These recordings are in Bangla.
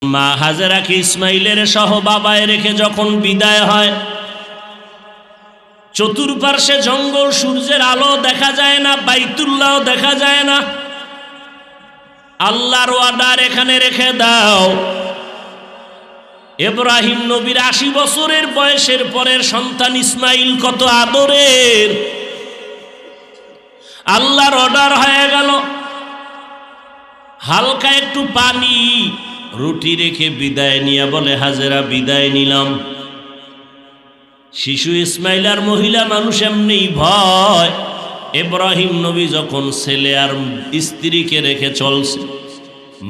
মা হাজেরাকে ইসমাইলের সহ বাবায় রেখে যখন বিদায় হয়, চতুর্পার্শ্বে জঙ্গল, সূর্যের আলো দেখা যায় না, বাইতুল্লাহ দেখা যায় না। আল্লাহর ওয়াদার এখানে রেখে দাও। ইব্রাহিম নবীর ৮০ বছরের বয়সের পরের সন্তান ইসমাইল কত আদরের। আল্লাহর অর্ডার হয়ে গেল, হালকা একটু পানি রুটি রেখে বিদায় নিয়ে বলে, হাজেরা বিদায় নিলাম। শিশু ইসমাইল আর মহিলা মানুষ এমনি ভয়। ইব্রাহিম নবী যখন ছেলে আর স্ত্রীকে রেখে চলছে,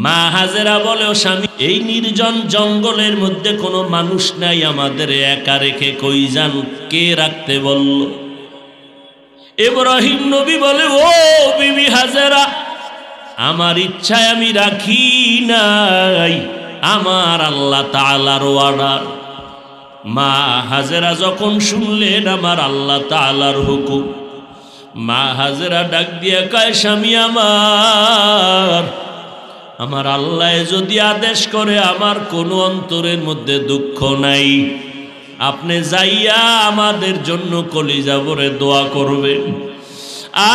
মা হাজেরা বলে, ও স্বামী, এই নির্জন জঙ্গলের মধ্যে কোনো মানুষ নাই, আমাদের একা রেখে কই যান? কে রাখতে বলল? ইব্রাহিম নবী বলে, ও বিবি হাজেরা, আমার ইচ্ছায় আমি রাখি নাই, আমার আল্লাহ তাআলার অর্ডার। মা হাজেরা যখন শুনলেন আমার আল্লাহ তাআলার হুকুম, মা হাজেরা ডাক দিয়ে কয়, স্বামী আমার আল্লাহ যদি আদেশ করে আমার কোনো অন্তরের মধ্যে দুঃখ নাই, আপনি যাইয়া আমাদের জন্য কলিজা ভরে দোয়া করবেন।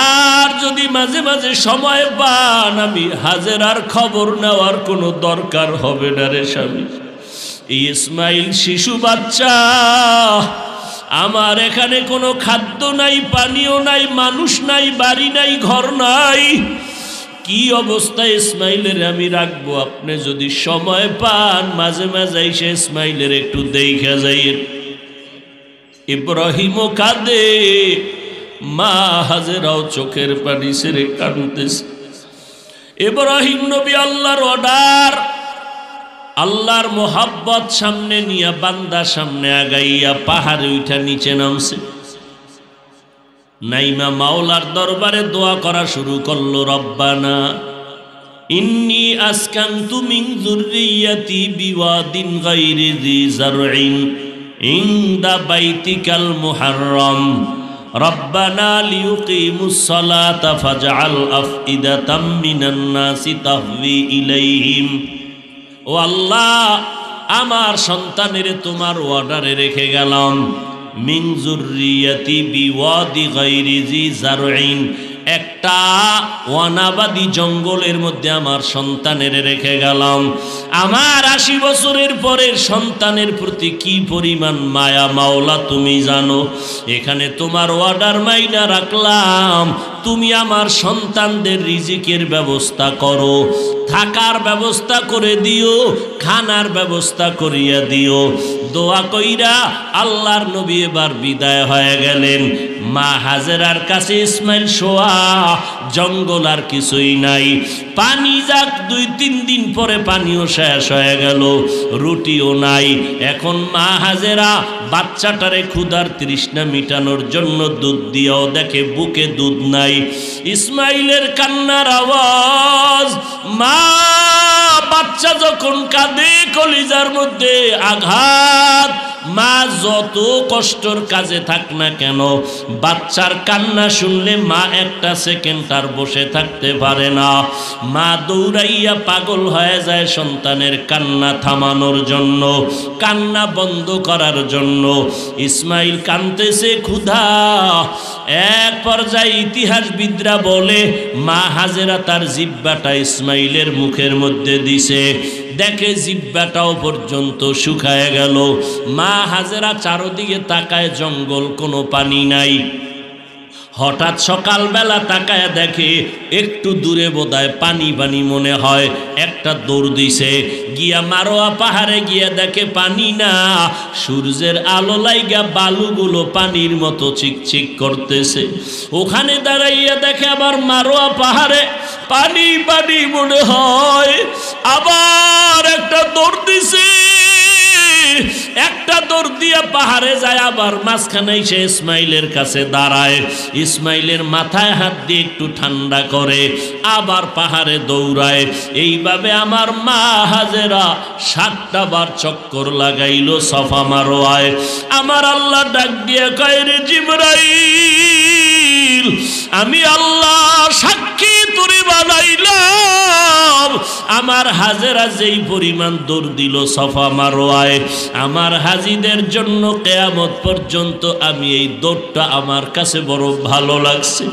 আর যদি মাঝে মাঝে সময় পান, আমি হাজেরার খবর নেওয়ার কোনো দরকার হবে না রে স্বামী। ইসমাইল শিশু বাচ্চা, আমার এখানে কোনো খাদ্য নাই, পানীয় নাই, মানুষ নাই, বাড়ি নাই, ঘর নাই, কি অবস্থায় ইসমাইলের আমি রাখবো? আপনি যদি সময় পান মাঝে মাঝে এসে ইসমাইলের একটু দেখা যাইয়েন। ইব্রাহিমও কাঁদে, মা হাজেরাও চোখের পানি ছেড়ে কাঁদতেছে। ইব্রাহিম নবী আল্লাহর অর্ডার, আল্লাহর মোহাব্বত সামনে নিয়া বান্দা সামনে আগাইয়া পাহাড়ে উঠা নিচে নামছে। নাইমা মাওলার দরবারে দোয়া করা শুরু করলো, রব্বানা ইন্নী আসকানতু মিন যুররিয়াতি বিওয়াদিন গায়রি যি যারইন ইনদা বাইতিকাল মুহাররম রব্বানা লিয়ুকিমুস সালাতা ফাজআল আফইদাতাম মিনান নাসি তাহভি ইলাইহিম। ও আল্লাহ, আমার সন্তানের তোমার অর্ডারে রেখে গেলাম, মিন যুররিয়াতি বিওয়াদি গায়রি জি যারইন, একটা ওয়ানাবাদী জঙ্গলের মধ্যে আমার সন্তানের রেখে গেলাম। আমার ৮০ বছরের পরের সন্তানের প্রতি কি পরিমাণ মায়া মাওলা তুমি জানো। এখানে তোমার অর্ডার মাইনা রাখলাম, তুমি আমার সন্তানদের রিজিকের ব্যবস্থা করো, থাকার ব্যবস্থা করে দিও, খানার ব্যবস্থা করিয়া দিও। দোয়া কইরা আল্লাহর নবী এবার বিদায় হয়ে গেলেন। মা হাজেরার কাছে ইসমাইল শোয়া, জঙ্গল আর কিছুই নাই। পানি যাক ২-৩ দিন পরে পানিও শেষ হয়ে গেল, রুটিও নাই। এখন মা হাজেরা বাচ্চাটারে ক্ষুধার তৃষ্ণা মিটানোর জন্য দুধ দিয়েও দেখে বুকে দুধ নাই। ইসমাইলের কান্নার আওয়াজ, মা বাচ্চা যখন কাঁদে কলিজার মধ্যে আঘাত। মা যত কষ্টর কাজে থাক না কেন, বাচ্চার কান্না শুনলে মা একটা সেকেন্ড আর বসে থাকতে পারে না। মা দৌড়াইয়া পাগল হয়ে যায় সন্তানের কান্না থামানোর জন্য, কান্না বন্ধ করার জন্য। ইসমাইল কাঁদতেছে ক্ষুধা। এক পর্যায়ে ইতিহাসবিদরা বলে মা হাজেরা তার জিহ্বাটা ইসমাইলের মুখের মধ্যে দিছে, দেখে জিহ্বাটাও পর্যন্ত শুকায় গেল। মা হাজেরা চারদিকে তাকায়, জঙ্গল, কোনো পানি নাই। হঠাৎ সকালবেলা তাকায় দেখে একটু দূরে বোধহয় পানি পানি মনে হয়, একটা দৌড় দিছে, গিয়া মারোয়া পাহাড়ে গিয়া দেখে পানি না, সূর্যের আলো লাইগা বালুগুলো পানির মতো চিকচিক করতেছে। ওখানে দাঁড়াইয়া দেখে আবার মারোয়া পাহাড়ে পানি পানি মনে হয়, আবার একটা দৌড় দিছে, একটা দৌড় দিয়া পাহাড়ে যায়, আবার মাঝখানে এসে ইসমাইলের কাছে দাঁড়ায়। ইসমাইলের মাথায় হাত দিয়ে একটু ঠান্ডা করে, আবার পাহাড়ে দৌড়ায়। এইভাবে আমার মা হাজেরা ৭টা বার চক্কর লাগাইল সফা মারোয়ায়। আমার আল্লাহ ডাক দিয়ে কয়, রে জিবরাইল, আমি আল্লাহ সাক্ষী তোরে বানাইলাম। আমার হাজেরা যেই পরিমাণ দৌড় দিল সফা মারওয়ায়, আমার হাজিদের জন্য কিয়ামত পর্যন্ত আমি এই দৌড়টা আমার কাছে বড় ভালো লাগছে।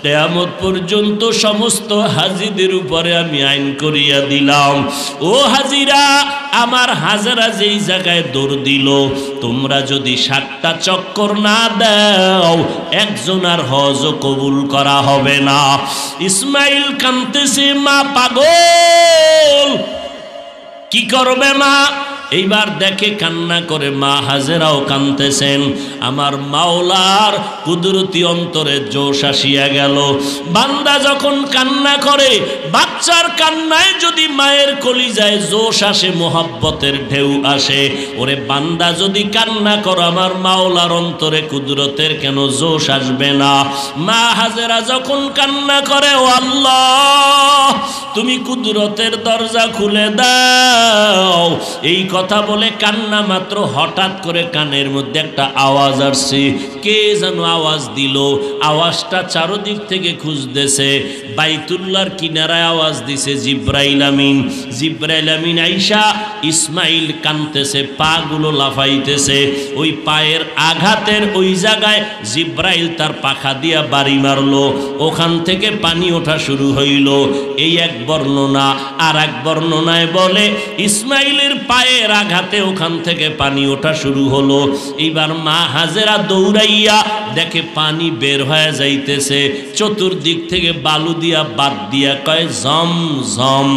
কিয়ামত পর্যন্ত সমস্ত হাজিদের উপরে আমি আইন করিয়া দিলাম, ও হাজিরা, আমার হাজেরা যেই জায়গায় দৌড় দিল, তোমরা যদি 7টা চক্কর না দাও একজনার হজ কবুল করা হবে না। ইসমাইল কাঁদতেছে, মা পাগল, কি করবে মা? এইবার দেখে কান্না করে মা হাজেরাও কাঁদতেছেন। আমার মাওলার কুদরতি অন্তরে জোশ আসিয়া গেল। বান্দা যখন কান্না করে, বাচ্চার কান্নায় যদি মায়ের কলিজায় জোশ আসে, মোহাব্বতের ঢেউ আসে, ওরে বান্দা যদি কান্না করো, আমার মাওলার অন্তরে কুদরতের কেন জোশ আসবে না? মা হাজেরা যখন কান্না করে, ও আল্লাহ তুমি কুদরতের দরজা খুলে দাও, এই কথা বলে কান্না মাত্র হঠাৎ করে কানের মধ্যে একটা আওয়াজ আসছে। কে যেন আওয়াজ দিল, আওয়াজটা চারদিক থেকে খুঁজতেছে। বাইতুল্লাহর কিনারায় আওয়াজ দিছে জিব্রাইল আমিন। জিব্রাইল আমিন আইসা, ইসমাইল কাঁদতেছে, পাগুলো লাফাইতেছে, ওই পায়ের আঘাতের ওই জায়গায় জিব্রাইল তার পাখা দিয়া বাড়ি মারলো, ওখান থেকে পানি ওঠা শুরু হইল। এই এক বর্ণনা। আর এক বর্ণনায় বলে ইসমাইলের পায়ের আঘাতে ওখান থেকে পানি ওঠা শুরু হলো। এইবার মা হাজেরা দৌড়াইয়া দেখে পানি বের হয়ে যাইতেছে, চতুর্দিক থেকে বালু দিয়া বাদ দিয়া কয়, জম জম,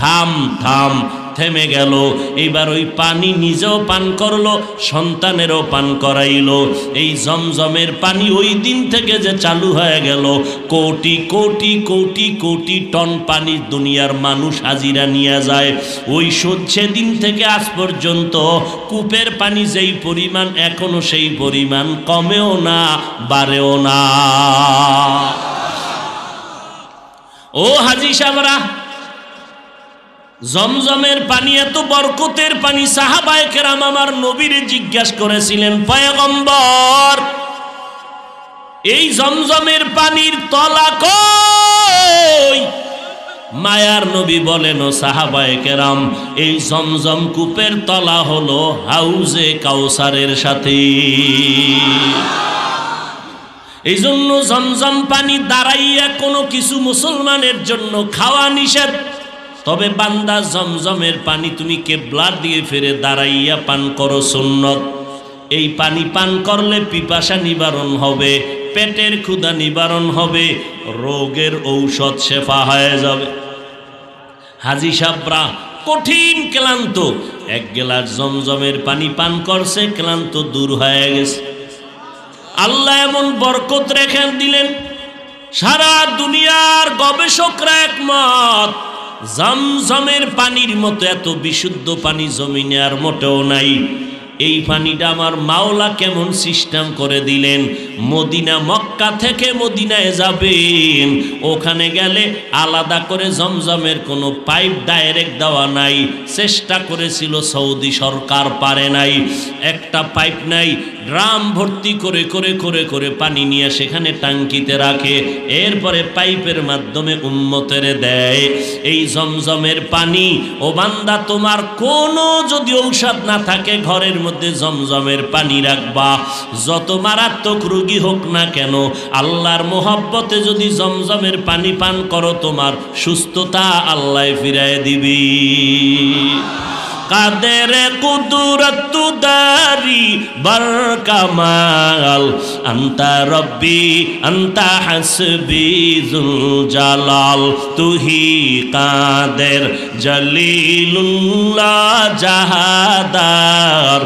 থাম থাম। থেমে গেল। এইবার ওই পানি নিজেও পান করলো, সন্তানেরও পান করাইলো। এই জমজমের পানি ওই দিন থেকে যে চালু হয়ে গেল, কোটি কোটি কোটি কোটি টন পানি দুনিয়ার মানুষ হাজিরা নিয়ে যায়। ওই সেদিন থেকে আজ পর্যন্ত কূপের পানি যেই পরিমাণ, এখনো সেই পরিমাণ কমেও না বাড়েও না। ও হাজি সাহেবরা, জমজমের পানি এত বরকতের পানি, সাহাবায়ে কেরাম আমার নবীর জিজ্ঞাসা করেছিলেন, পয়গম্বর এই জমজমের পানির তলা কই? মায়ার নবী বলেন, ও সাহাবায়ে কেরাম, এই জমজম কূপের তলা হলো হাউজে কাউসারের সাথে। এই জন্য জমজম পানি দাঁড়াইয়া কোনো কিছু মুসলমানের জন্য খাওয়া নিষেধ। তবে বান্দা জমজমের পানি তুমি কেবলার দিয়ে ফিরে দাঁড়াইয়া পান করো, সুন্নত। এই পানি পান করলে পিপাসা নিবারণ হবে, পেটের ক্ষুধা নিবারণ হবে, রোগের ঔষধ শেফা হয়ে যাবে। হাজি সাবরা কঠিন ক্লান্ত, এক গ্লাস জমজমের পানি পান করছে, ক্লান্ত দূর হয়ে গেছে। আল্লাহ এমন বরকত রেখে দিলেন, সারা দুনিয়ার গবেষকরা একমত, জমজমের পানির মতো এত বিশুদ্ধ পানি জমিনে আর মোটেও নাই। এই পানিটা আমার মাওলা কেমন সিস্টেম করে দিলেন। মদিনা, মক্কা থেকে মদিনায় যাবেন, ওখানে গেলে আলাদা করে জমজমের কোনো পাইপ ডাইরেক্ট দেওয়া নাই। চেষ্টা করেছিল সৌদি সরকার, পারে নাই। একটা পাইপ নাই, ড্রাম ভর্তি করে করে করে করে পানি নিয়ে সেখানে টাঙ্কিতে রাখে, এরপরে পাইপের মাধ্যমে উম্মতের দেয়। এই জমজমের পানি, ও বান্দা তোমার কোনো যদি ঔষধ না থাকে, ঘরের মধ্যে জমজমের পানি রাখবা, যত মারাত্মক রোগী হোক না কেন, আল্লাহর মোহাব্বতে যদি জমজমের পানি পান করো, তোমার সুস্থতা আল্লাহ ফিরায় দিবি। কাদের কুদরত দারি বার কামাল, আন্তা রব্বি আন্তা হাসবি যুল জালাল, তুহি কাদের জলিলুল্লাহ জাহাদার,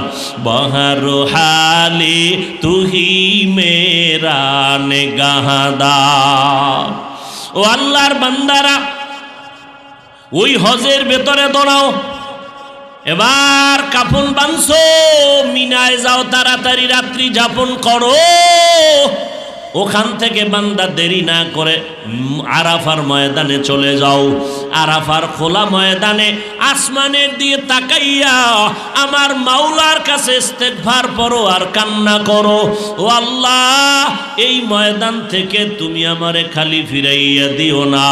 বহর হালি তুহি মেরা নেগাহদার। ও আল্লাহর বান্দারা, ওই হজের ভেতরে দৌড়াও। এবার কাফন বাঁধছো, মিনায় যাও, তাড়াতাড়ি রাত্রি যাপন করো। ওখান থেকে বান্দা দেরি না করে আরাফার ময়দানে চলে যাও। আরাফার খোলা ময়দানে আসমানের দিয়ে তাকাইয়া আমার মাওলার কাছে ইস্তেগফার করো আর কান্না করো, ও আল্লাহ এই ময়দান থেকে তুমি আমারে খালি ফিরাইয়া দিও না।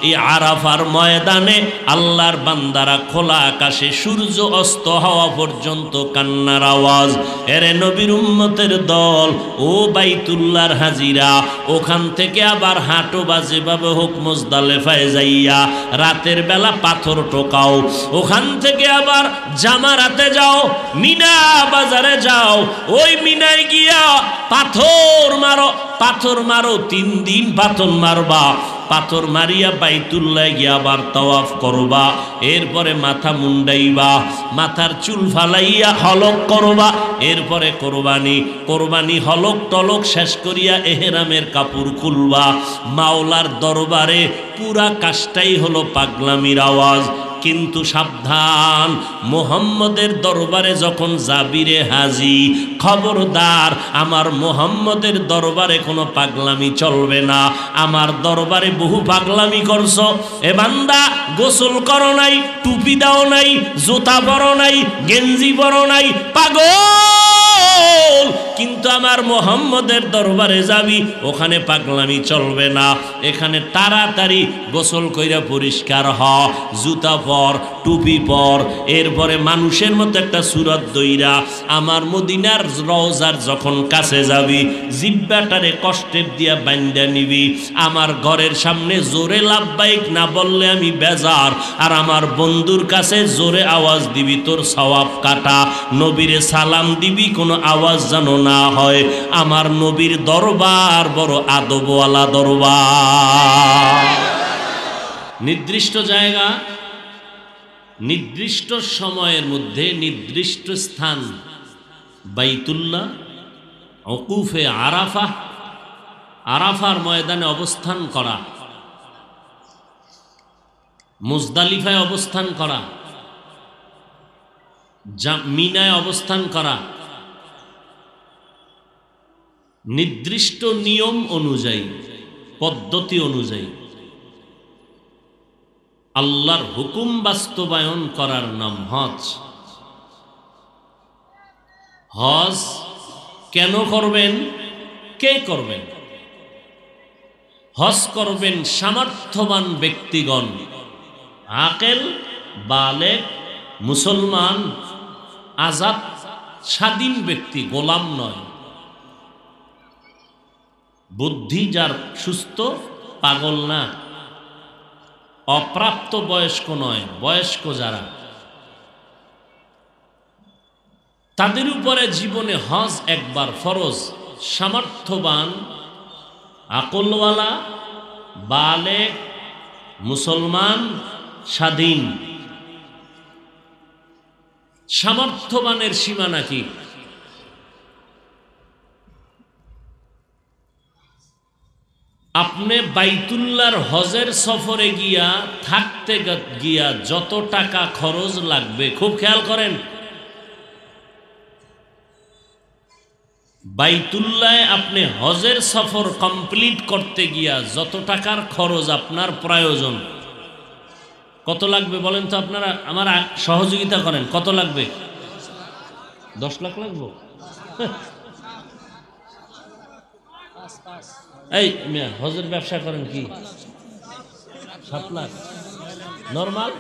এই আরাফার ময়দানে আল্লাহর বান্দারা খোলা আকাশে সূর্য অস্ত হওয়া পর্যন্ত কান্নার আওয়াজ। এরে নবীর উম্মতের দল, ও বাইতুল্লাহর হাজিরা, ওখান থেকে আবার হাঁটো বা যেভাবে হোক মুজদালেফায় যাইয়া রাতের বেলা পাথর টোকাও, ওখান থেকে আবার জামারাতে যাও, মিনা বাজারে যাও, ওই মিনায় গিয়া পাথর মারো, পাথর মারো, 3 দিন পাথর মারবা, পাথর মারিয়া বাইতুল্লাহ গিয়া আবার তাওয়াফ করবা, এরপরে মাথা মুন্ডাইবা, মাথার চুল ফালাইয়া হলক করবা, এরপরে কোরবানি হলক টলক শেষ করিয়া এহরামের কাপড় খুলবা। মাওলার দরবারে পুরা কাজটাই হলো পাগলামির আওয়াজ। কিন্তু সাবধান, মুহাম্মদের দরবারে যখন যাবিরে হাজি, খবরদার আমার মুহাম্মদের দরবারে কোনো পাগলামি চলবে না। আমার দরবারে বহু পাগলামি করছো, এ বান্দা গোসল করো নাই, টুপি দাও নাই, জুতা পরো নাই, গেঞ্জি পরো নাই, পাগল। কিন্তু আমার মুহাম্মদের দরবারে যাবি, ওখানে পাগলামি চলবে না। এখানে তাড়াতাড়ি গোসল কইরা পরিষ্কার হ, জুতা পর, টুপি পর, এরপরে মানুষের মতো একটা সুরত দইরা আমার মদিনার রওজার যখন কাছে যাবি, জিব্বাটারে কষ্টের দিয়া বান্ধা নিবি। আমার ঘরের সামনে জোরে লাব্বাইক না বললে আমি বেজার, আর আমার বন্ধুর কাছে জোরে আওয়াজ দিবি, তোর সওয়াব কাটা। নবীরে সালাম দিবি, কোনো আওয়াজ যেন না হয়। আমার নবীর দরবার বড় আদবওয়ালা দরবার। নির্দিষ্ট জায়গা, নির্দিষ্ট সময়ের মধ্যে নির্দিষ্ট স্থান, বাইতুল্লাহ, ওকুফে আরাফা, আরাফার ময়দানে অবস্থান করা, মুজদালিফায় অবস্থান করা, মিনায় অবস্থান করা, নির্দিষ্ট নিয়ম অনুযায়ী, পদ্ধতি অনুযায়ী আল্লাহর হুকুম বাস্তবায়ন করার নাম হজ। হজ কেন করবেন? কে করবেন? হজ করবেন সামর্থ্যবান ব্যক্তিগণ, আকেল, বালেগ, মুসলমান, আজাদ, স্বাধীন ব্যক্তি, গোলাম নয়। বুদ্ধি যার সুস্থ, পাগল না, অপ্রাপ্ত বয়স্ক নয়, বয়স্ক যারা, তাদের উপরে জীবনে হজ একবার ফরজ। সামর্থ্যবান, আকলওয়ালা, বালেগ, মুসলমান, স্বাধীন। সামর্থ্যবানের সীমানা কি? আপনি বাইতুল্লাহর হজের সফরে গিয়া থাকতে গিয়া যত টাকা খরচ লাগবে, খুব খেয়াল করেন, বাইতুল্লাহে আপনি হজের সফর কমপ্লিট করতে গিয়া যত টাকার খরচ আপনার প্রয়োজন, কত লাগবে বলেন তো? আপনারা আমার সহযোগিতা করেন, কত লাগবে? 10 লাখ লাগবে? এই মিয়া, হজের ব্যবসা করেন কি? 7 লাখ নরমাল?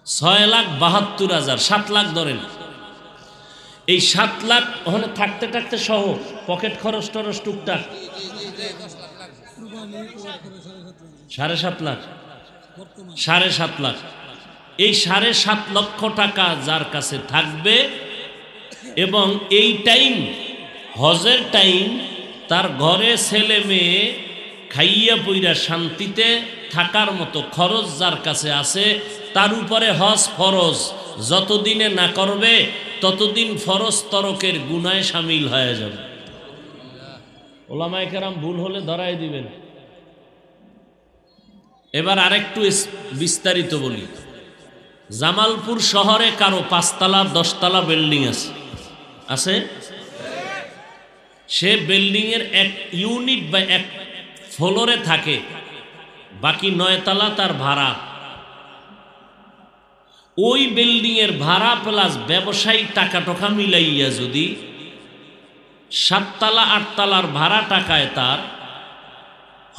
6,72,000, 7 লাখ ধরেন। এই 7 লাখ ওখানে থাকতে থাকতে সহ পকেট খরচ টরচ টুকটাক 7.5 লাখ, 7.5 লাখ। এই 7.5 লক্ষ টাকা যার কাছে থাকবে এবং এই টাইম, হজের টাইম, তার ঘরে ছেলে মেয়ে খাইয়া পইরা শান্তিতে থাকার মতো খরচ যার কাছে আছে, তার উপরে হজ ফরজ। যতদিনে না করবে ততদিন ফরজ তরকের গুনায় শামিল হয়ে যাবে। ওলামায়ে কেরাম ভুল হলে ধরাই দিবেন। এবার আরেকটু বিস্তারিত বলি। জামালপুর শহরে কারো 5 তলা 10 তলা বিল্ডিং আছে? সে বিল্ডিং এর 1 ইউনিট বা 1 ফ্লোরে থাকে বাকি 9 তলা তার ভাড়া। ওই বিল্ডিংয়ের ভাড়া প্লাস ব্যবসায়ী টাকা টাকা মিলাইয়া যদি 7 তলা 8 তলার ভাড়া টাকায় তার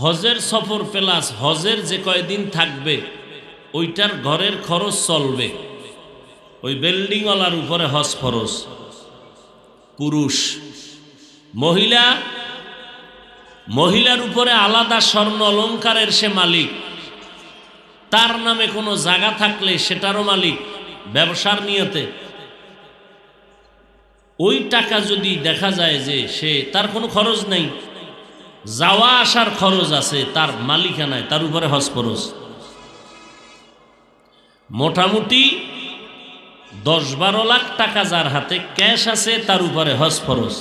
হজের সফর প্লাস হজের যে কয়দিন থাকবে ওইটার ঘরের খরচ চলবে, ওই বিল্ডিংওয়ালার উপরে হজ ফরজ। পুরুষ মহিলার উপরে আলাদা স্বর্ণ অলংকারের সে মালিক, তার নামে কোনো জায়গা থাকলে সেটারও মালিক ব্যবসার নিয়তে। ওই টাকা যদি দেখা যায় যে তার কোনো খরচ নাই, যাওয়া আসার খরচ আছে, তার মালিকানায়, তার উপরে হজ ফরজ। মোটামুটি 10-12 লাখ টাকা যার হাতে ক্যাশ আছে তার উপরে হজ ফরজ।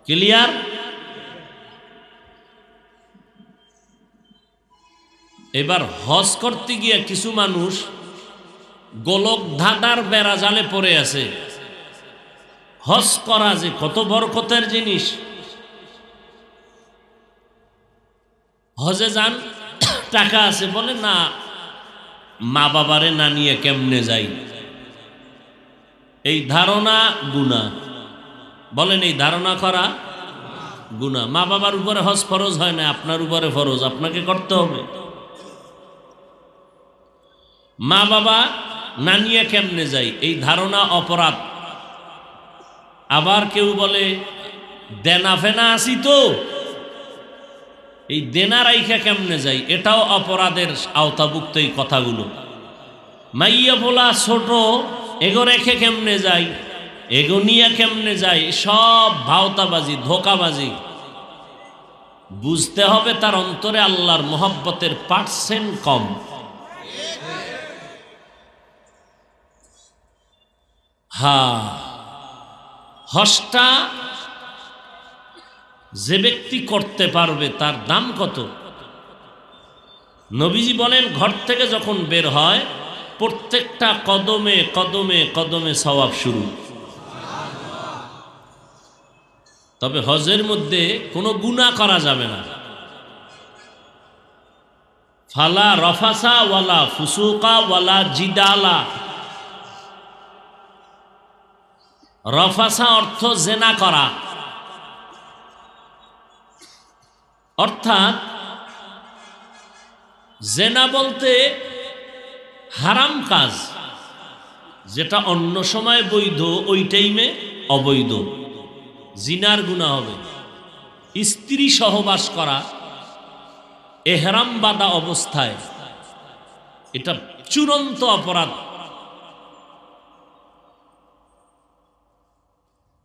ক্লিয়ার? এবার হজ করতে গিয়ে কিছু মানুষ গোলক ধাঁধার বেড়া জালে পড়ে আছে। হজ করা যে কত বরকতের জিনিস। হজে যান, টাকা আছে, বলে না মা বাবারে না নিয়ে কেমনে যাই, এই ধারণা গুনাহ। বলেন এই ধারণা করা গুনাহ। মা বাবার উপরে হজ ফরজ হয় না, আপনার উপরে ফরজ, আপনাকে করতে হবে। মা বাবা না নিয়ে কেমনে যাই, এই ধারণা অপরাধ। আবার কেউ বলে দেনা ফেনা আসি তো, এই দেনা রাইখা কেমনে যাই, এটাও অপরাধের আওতাভুক্ত। এই কথাগুলো মাইয়া বলা ছোট, এগো রেখে কেমনে যাই, এগো নিয়ে কেমনে যাই, সব ভাওতাবাজি, ধোকাবাজি। বুঝতে হবে তার অন্তরে আল্লাহর মোহাব্বতের পার্সেন্ট কম। হজটা যে ব্যক্তি করতে পারবে তার দাম কত? নবীজি বলেন ঘর থেকে যখন বের হয় প্রত্যেকটা কদমে কদমে কদমে সওয়াব শুরু। তবে হজের মধ্যে কোনো গুনাহ করা যাবে না। ফালা রফাসা ওয়ালা ফুসুকা ওয়ালা জিদালা। রফাসা অর্থ জেনা করা, অর্থাৎ জেনা বলতে হারাম কাজ, যেটা অন্য সময় বৈধ ওই টাইমে অবৈধ, জিনার গুনাহ হবে। স্ত্রী সহবাস করা এহরাম বাঁধা অবস্থায়, এটা চূড়ান্ত অপরাধ।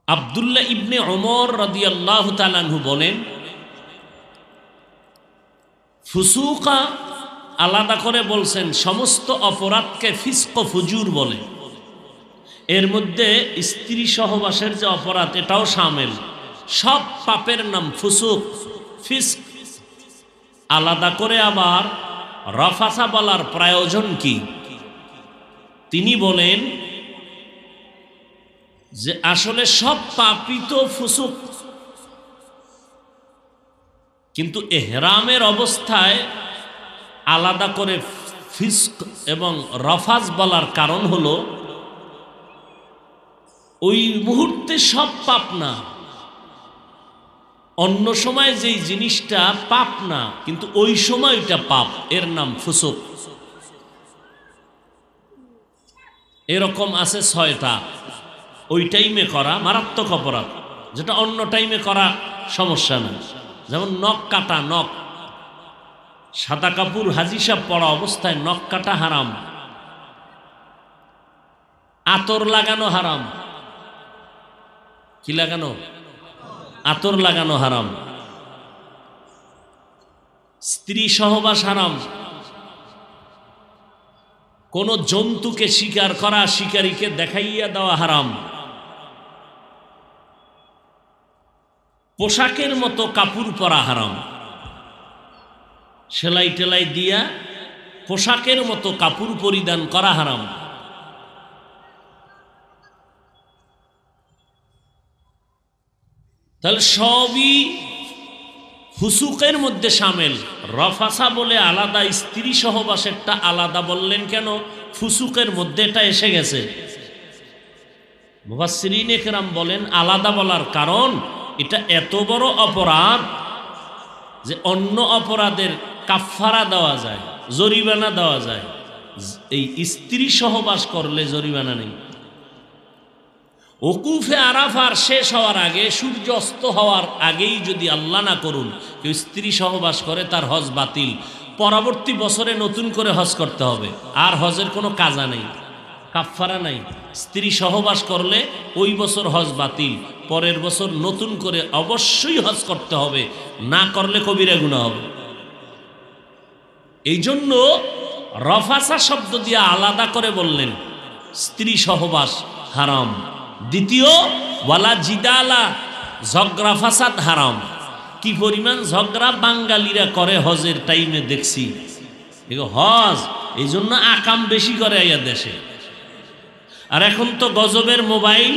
আব্দুল্লাহ ইবনে ওমর রাদিয়াল্লাহু তাআলা আনহু বলেন, ফুসুকা আলাদা করে বলছেন, সমস্ত অপরাধকে ফিসক ফুজুর বলে। এর মধ্যে স্ত্রী সহবাসের যে অপরাধ এটাও শামিল। সব পাপের নাম ফুসুক, ফিসক। আলাদা করে আবার রফাসা বলার প্রয়োজন কি? তিনি বলেন যে আসলে সব পাপই তো ফুসুক, কিন্তু এহরামের অবস্থায় আলাদা করে ফিসক এবং রফাজ বলার কারণ হলো ওই মুহূর্তে সব পাপ না, অন্য সময় যেই জিনিসটা পাপ না কিন্তু ওই সময় এটা পাপ, এর নাম ফুসুক। এরকম আছে 6টা। ওই টাইমে করা মারাত্মক অপরাধ, যেটা অন্য টাইমে করা সমস্যা না। যেমন নখ কাটা, নখ সাদা কাপড় হাজি সাহেব পরা অবস্থায় নখ কাটা হারাম। আতর লাগানো হারাম। কি লাগানো? আতর লাগানো হারাম। স্ত্রী সহবাস হারাম। কোন জন্তুকে শিকার করা, শিকারীকে দেখাইয়া দেওয়া হারাম। পোশাকের মতো কাপড় পরা হারাম। সেলাই টেলাই দিয়া পোশাকের মতো কাপড় পরিধান করা হারাম। তাহলে সবই ফুসুকের মধ্যে শামিল। রফাসা বলে আলাদা, স্ত্রী সহবাসেরটা আলাদা বললেন কেন? ফুসুকের মধ্যে এটা এসে গেছে। মুফাসসিরিনে কেরাম বলেন আলাদা বলার কারণ এটা এত বড় অপরাধ যে অন্য অপরাধের কাফফারা দেওয়া যায়, জরিমানা দেওয়া যায়, এই স্ত্রী সহবাস করলে জরিমানা নেই। ওকুফে আরাফার শেষ হওয়ার আগে, সূর্য অস্ত হওয়ার আগেই যদি আল্লাহ না করুন কেউ স্ত্রী সহবাস করে, তার হজ বাতিল। পরবর্তী বছরে নতুন করে হজ করতে হবে, আর হজের কোনো কাজা নেই, কাফফারা নাই। স্ত্রী সহবাস করলে ওই বছর হজ বাতিল, পরের বছর নতুন করে অবশ্যই হজ করতে হবে, না করলে কবিরা গুনাহ হবে। এই জন্য রফাসা শব্দ দিয়ে আলাদা করে বললেন স্ত্রী সহবাস হারাম। দ্বিতীয়, ওয়ালা জিদালা, ঝগড়া ফাসাদ হারাম। কি পরিমাণ ঝগড়া বাঙালিরা করে হজের টাইমে দেখছি। হজ এই জন্য আকাম বেশি করে আইয়া দেশে। আর এখন তো গজবের মোবাইল,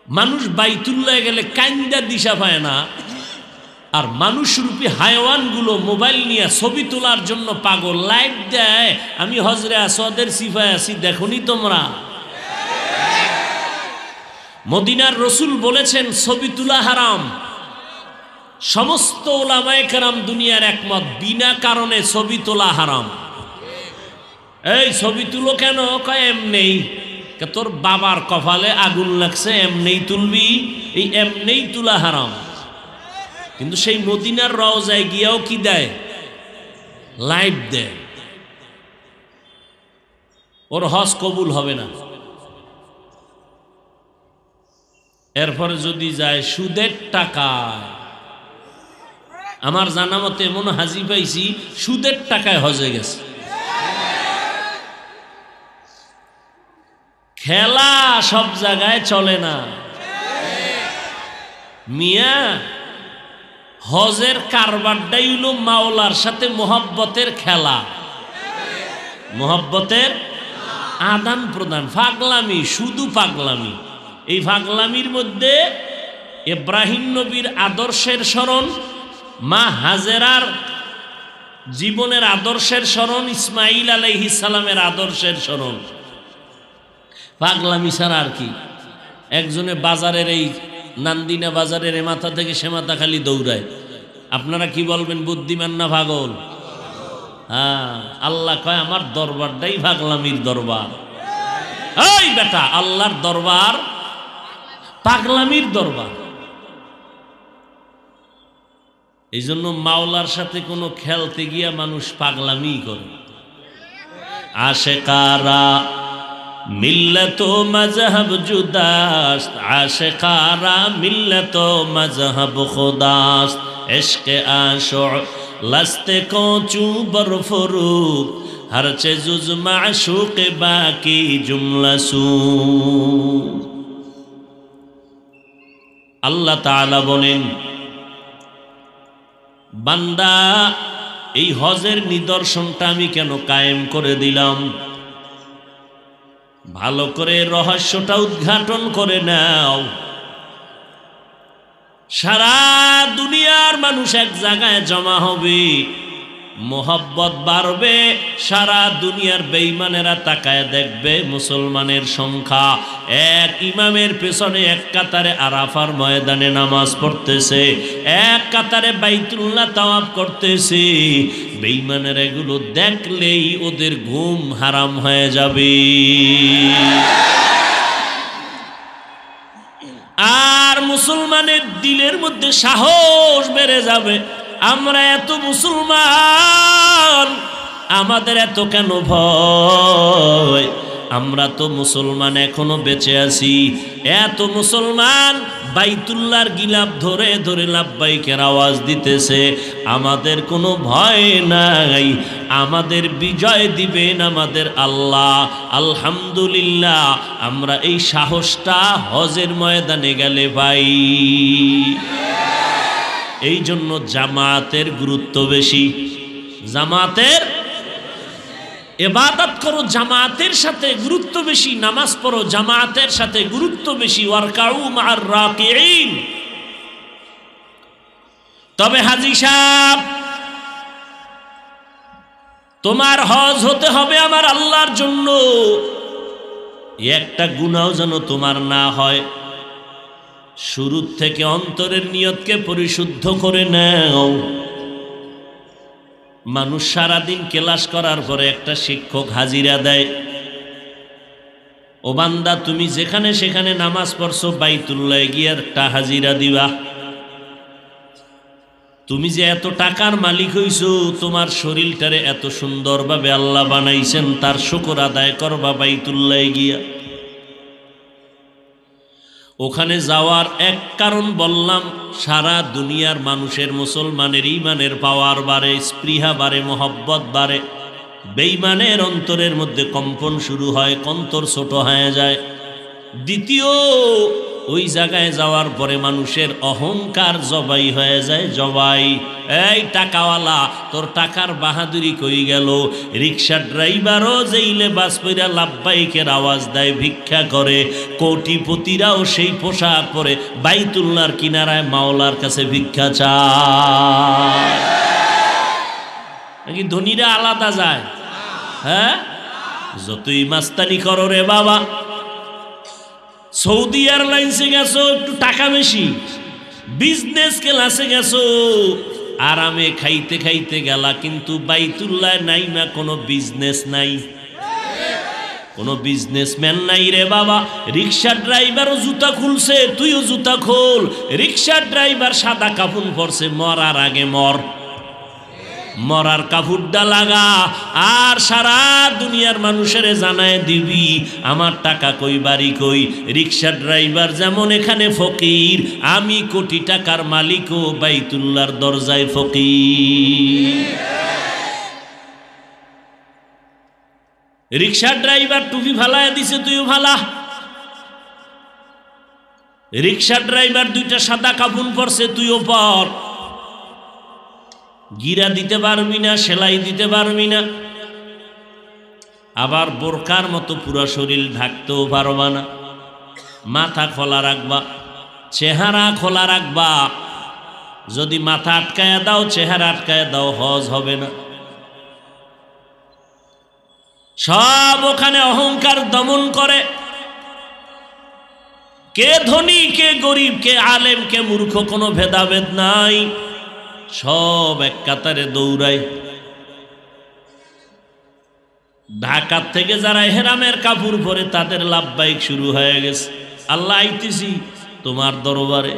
মানুষ বাইতুল্লাহ গেলে কান্দা দিশা পায় না, আর মানুষরূপী হায়ওয়ানগুলো মোবাইল নিয়ে ছবি তোলার জন্য পাগল, লাইভ দেয়। আমি হজরে আসওয়াদের সিফায় আছি, দেখনি তোমরা? মদিনার রসুল বলেছেন ছবি তোলা হারাম। সমস্ত উলামায়ে কেরাম দুনিয়ার একমত, বিনা কারণে ছবি তোলা হারাম। এই ছবি তুলো কেন? কয় এমনেই। তোর বাবার কপালে আগুন লাগছে, এমনেই তুলবি? এই এমনেই তোলা হারাম। কিন্তু সেই মদিনার রওজায় গিয়াও কি দেয়? লাইভ দেয়। ওর হজ কবুল হবে না। এরপরে যদি যায় সুদের টাকায়, আমার জানা মতে এমন হাজি পাইছি সুদের টাকায় হজে গেছে। খেলা সব জায়গায় চলে না মিয়া। হজের কারবারটাই হলো মাওলার সাথে মোহাব্বতের খেলা, মোহাব্বতের আদান প্রদান, পাগলামি, শুধু পাগলামি। এই পাগলামির মধ্যে ইব্রাহিম নবীর আদর্শের স্মরণ, মা হাজেরার জীবনের আদর্শের স্মরণ, ইসমাইল আলাইহিস সালামের আদর্শের স্মরণ। পাগলামি ছাড়া আর কি? একজনে বাজারের এই নান্দিনা বাজারের এ মাথা থেকে সে মাথা খালি দৌড়ায়। আপনারা কি বলবেন, বুদ্ধিমান না পাগল? হ্যাঁ, আল্লাহ কয় আমার দরবারটাই পাগলামির দরবার। এই বেটা, আল্লাহর দরবার পাগলামির দরবার। এই জন্য মাওলার সাথে কোনো খেলতে গিয়া মানুষ পাগলামি করে। আশেকারা মিল্লত মজহব জুদাস্ত, আশেকারা মিল্লত মজহব খুদাস্ত, ইশকে আশু লস্তে কোচু বরফরুক, হরচে জুজ মাশুক বাকি জুমলা সু। আল্লাহ তাআলা বলেন, বান্দা এই হজের নিদর্শনটা আমি কেন কায়েম করে দিলাম? ভালো করে রহস্যটা উদ্ঘাটন করে নাও। সারা দুনিয়ার মানুষ এক জায়গায় জমা হবে, মোহব্বত বাড়বে। সারা দুনিয়ার বেঈমানেরা তাকায় দেখবে মুসলমানের সংখ্যা এক ইমামের পেছনে এক কাতারে আরাফার ময়দানে নামাজ পড়তেছে, এক কাতারে বাইতুল্লাহ তাওয়াফ করতেছে। বেঈমানের এগুলো দেখলেই ওদের ঘুম হারাম হয়ে যাবে। আর মুসলমানের দিলের মধ্যে সাহস বেড়ে যাবে। আমরা এত মুসলমান, আমাদের এত কেন ভয়? আমরা তো মুসলমান, এখনো বেঁচে আছি। এত মুসলমান বাইতুল্লাহর গিলাফ ধরে ধরে লাব্বাইকের আওয়াজ দিতেছে, আমাদের কোনো ভয় নাই, আমাদের বিজয় দিবেন আমাদের আল্লাহ। আলহামদুলিল্লাহ, আমরা এই সাহসটা হজের ময়দানে গেলে পাই। এই জন্য জামাতের গুরুত্ব বেশি। জামাতের ইবাদত করো, জামাতের সাথে গুরুত্ব বেশি। নামাজ পড়ো, জামাতের সাথে গুরুত্ব বেশি। ওয়ারকাউ মা'আর রাকিঈন, তবে হাজী সাহেব, তোমার হজ হতে হবে আমার আল্লাহর জন্য, একটা গুনাহ যেন তোমার না হয়। শুরু থেকে অন্তরের নিয়তকে পরিশুদ্ধ করে নাও। মানুষ সারাদিন ক্লাস করার পরে একটা শিক্ষক হাজিরা দেয়, ও বান্দা তুমি যেখানে সেখানে নামাজ পড়ছো, বাইতুল্লাহ গিয়ে একটা হাজিরা দিবা। তুমি যে এত টাকার মালিক হইছো, তোমার শরীরটারে এত সুন্দরভাবে আল্লাহ বানাইছেন, তার শুকর আদায় করবা বাইতুল্লাহ গিয়া। ওখানে যাওয়ার এক কারণ বললাম, সারা দুনিয়ার মানুষের মুসলমানের ঈমানের পাওয়ার বাড়ে, স্পৃহা বাড়ে, মহব্বত বাড়ে। বেঈমানের অন্তরের মধ্যে কম্পন শুরু হয়, কন্তর ছোট হয়ে যায়। দ্বিতীয়, ওই জায়গায় যাওয়ার পরে মানুষের অহংকার জবাই হয়ে যায়, জবাই। এই টাকাওয়ালা, তোর টাকার বাহাদুরি কই গেল? রিক্সা ড্রাইভারও যেইলে বাস পইরা লাভবাইকের আওয়াজ দেয়, ভিক্ষা করে। কোটিপতিরাও সেই পোশাক পরে বাইতুল্লাহর কিনারায় মাওলার কাছে ভিক্ষা চায়। নাকি ধনীরা আলাদা যায়? হ্যাঁ, যতই মাস্তানি করো রে বাবা, সৌদি এয়ারলাইন্সে গেছো একটু টাকা বেশি, বিজনেস ক্লাসে গেছো আরামে খাইতে খাইতে গেলা, কিন্তু বাইতুল্লাহ নাই না, কোনো বিজনেস নাই, কোনো বিজনেসম্যান নাই রে বাবা। রিক্সা ড্রাইভারও জুতা খুলছে, তুইও জুতা খোল। রিক্সা ড্রাইভার সাদা কাফন পরছে, মরার আগে মর, মরার কাপড়টা লাগা, আর সারা দুনিয়ার মানুষের জানায় দিবি আমার টাকা কই, বাড়ি কই। রিক্সা ড্রাইভার যেমন এখানে ফকির, আমি কোটি টাকার মালিকও বাইতুল্লাহর দরজায় ফকির। রিক্সা ড্রাইভার টুপি ফালায় দিছে, তুইও ফালা। রিক্সা ড্রাইভার দুইটা সাদা কাফন পরছে, তুইও পর। গিরা দিতে পারবি না, সেলাই দিতে পারবি না, আবার বোরকার মতো পুরো শরীর ঢাকতেও পারবা না। মাথা খোলা রাখবা, চেহারা খোলা রাখবা। যদি মাথা আটকায়া দাও, চেহারা আটকায়া দাও, হজ হবে না। সব ওখানে অহংকার দমন করে। কে ধনী, কে গরিব, কে আলেম, কে মূর্খ, কোনো ভেদাভেদ নাই, সব এক কাতারে দৌড়ায়। ঢাকার থেকে যারা হেরামের কাপড় পরে, তাদের লাভবাহিক শুরু হয়ে গেছে, আল্লাহ আইতেছি তোমার দরবারে।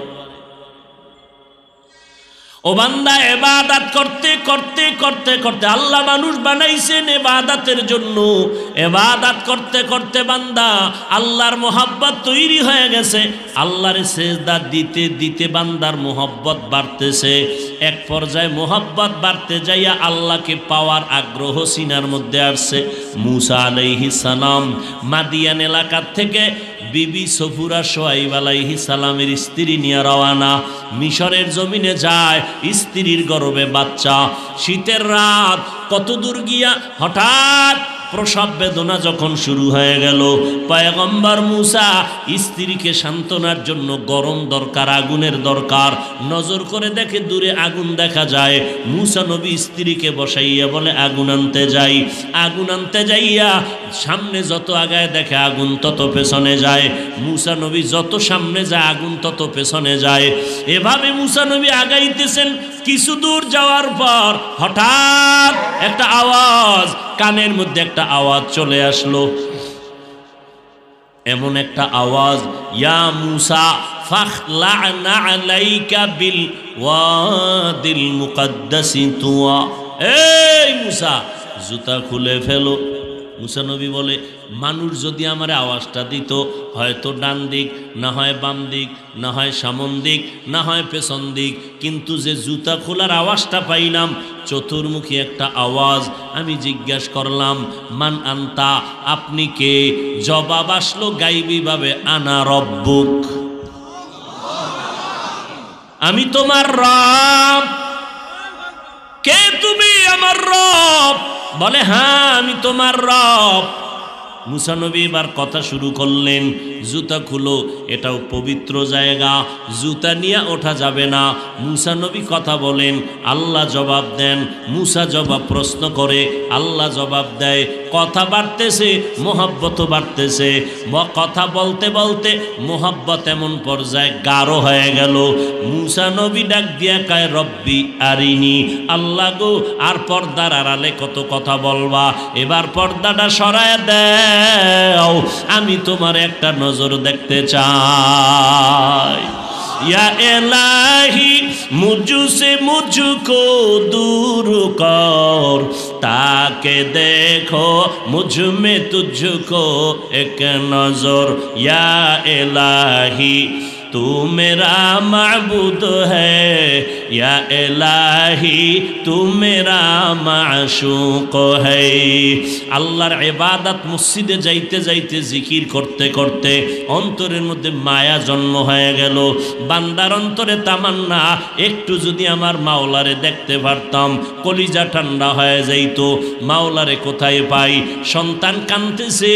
ও বান্দা, ইবাদত করতে করতে করতে করতে, আল্লাহ মানুষ বানাইছেন ইবাদতের জন্য। ইবাদত করতে করতে বান্দা আল্লাহর মোহাব্বত তৈরি হয়ে গেছে। আল্লাহর সেজদা দিতে দিতে বান্দার মোহাব্বত বাড়তেছে। এক পর্যায়ে মোহাব্বত বাড়তে যাইয়া আল্লাহকে পাওয়ার আগ্রহ সিনার মধ্যে আসছে। মূসা আলাইহিস সালাম মাদিয়ান এলাকার থেকে বিবি সফুরা সোয়াইব আলাইহিস সালামের স্ত্রী নিয়ে রওয়ানা। মিশরের জমিনে যায়, স্ত্রীর গর্ভে বাচ্চা। শীতের রাত, কত দূর গিয়া হঠাৎ প্রসব বেদনা যখন শুরু হয়ে গেল, পয়গম্বর মূসা স্ত্রীকে সান্ত্বনার জন্য গরম দরকার, আগুনের দরকার। নজর করে দেখে দূরে আগুন দেখা যায়। মূসা নবী স্ত্রীকে বসাইয়া বলে আগুন আনতে যাই। আগুন আনতে যাইয়া সামনে যত আগায় দেখে আগুন তত পেছনে যায়। মূসা নবী যত সামনে যায় আগুন তত পেছনে যায়। এভাবে মূসা নবী আগাইতেছেন। কিছু দূর যাওয়ার পর হঠাৎ একটা আওয়াজ, কানের মধ্যে একটা আওয়াজ চলে আসলো। এমন একটা আওয়াজ, ইয়া মূসা ফাখলা'না আলাইকা বিল ওয়াদিল মুকাদ্দাসি তুয়া। এই মূসা, জুতা খুলে ফেলো। মূসা নবী বলে, মানুষ যদি আমার আওয়াজটা দিত, হয়তো ডান দিক, না হয় বাম দিক, না হয় সামন দিক, না হয় পেছন দিক, কিন্তু যে জুতা খোলার আওয়াজটা পাইলাম, চতুর্মুখী একটা আওয়াজ। আমি জিজ্ঞাসা করলাম, মান আনতা, আপনি কে? জবাব আসলো গাইবীভাবে, আনা রব্বুক, আমি তোমার রব। কে তুমি? আমার রব। বলে, হ্যাঁ আমি তোমার রব। মুসা নবী এবার কথা শুরু করলেন, জুতা খুলো, এটাও পবিত্র জায়গা, জুতা নিয়ে ওঠা যাবে না। মুসা নবী কথা বলেন, আল্লাহ জবাব দেন, মুসা জবাব প্রশ্ন করে, আল্লাহ জবাব দেয়। কথা বাড়তেছে, মোহাব্বত বাড়তেছে, কথা বলতে বলতে মোহাব্বত এমন পর্যায়ে গাঢ় হয়ে গেল। মুসা নবী ডাক দিয়া কয়, রব্বি আরিনি, আল্লাহ গো আর পর্দার আড়ালে কত কথা বলবা, এবার পর্দাটা সরায় দাও, আমি তোমার একটা নজর দেখতে চাই। या इलाही मुझसे मुझको दूर कर, ताके देखो मुझ में तुझको एक नजर। या इलाही तू मेरा माबूद है, या इलाही तू मेरा माशूक है। আল্লাহর ইবাদত মসজিদে যাইতে যাইতে জিকির করতে করতে অন্তরের মধ্যে মায়া জন্ম হয়ে গেল। বান্দার অন্তরে তামান্না, একটু যদি আমার মাওলারে দেখতে পারতাম, কলিজা ঠান্ডা হয়ে যাইত। মাওলারে কোথায় পাই? সন্তান কাঁদতেছে,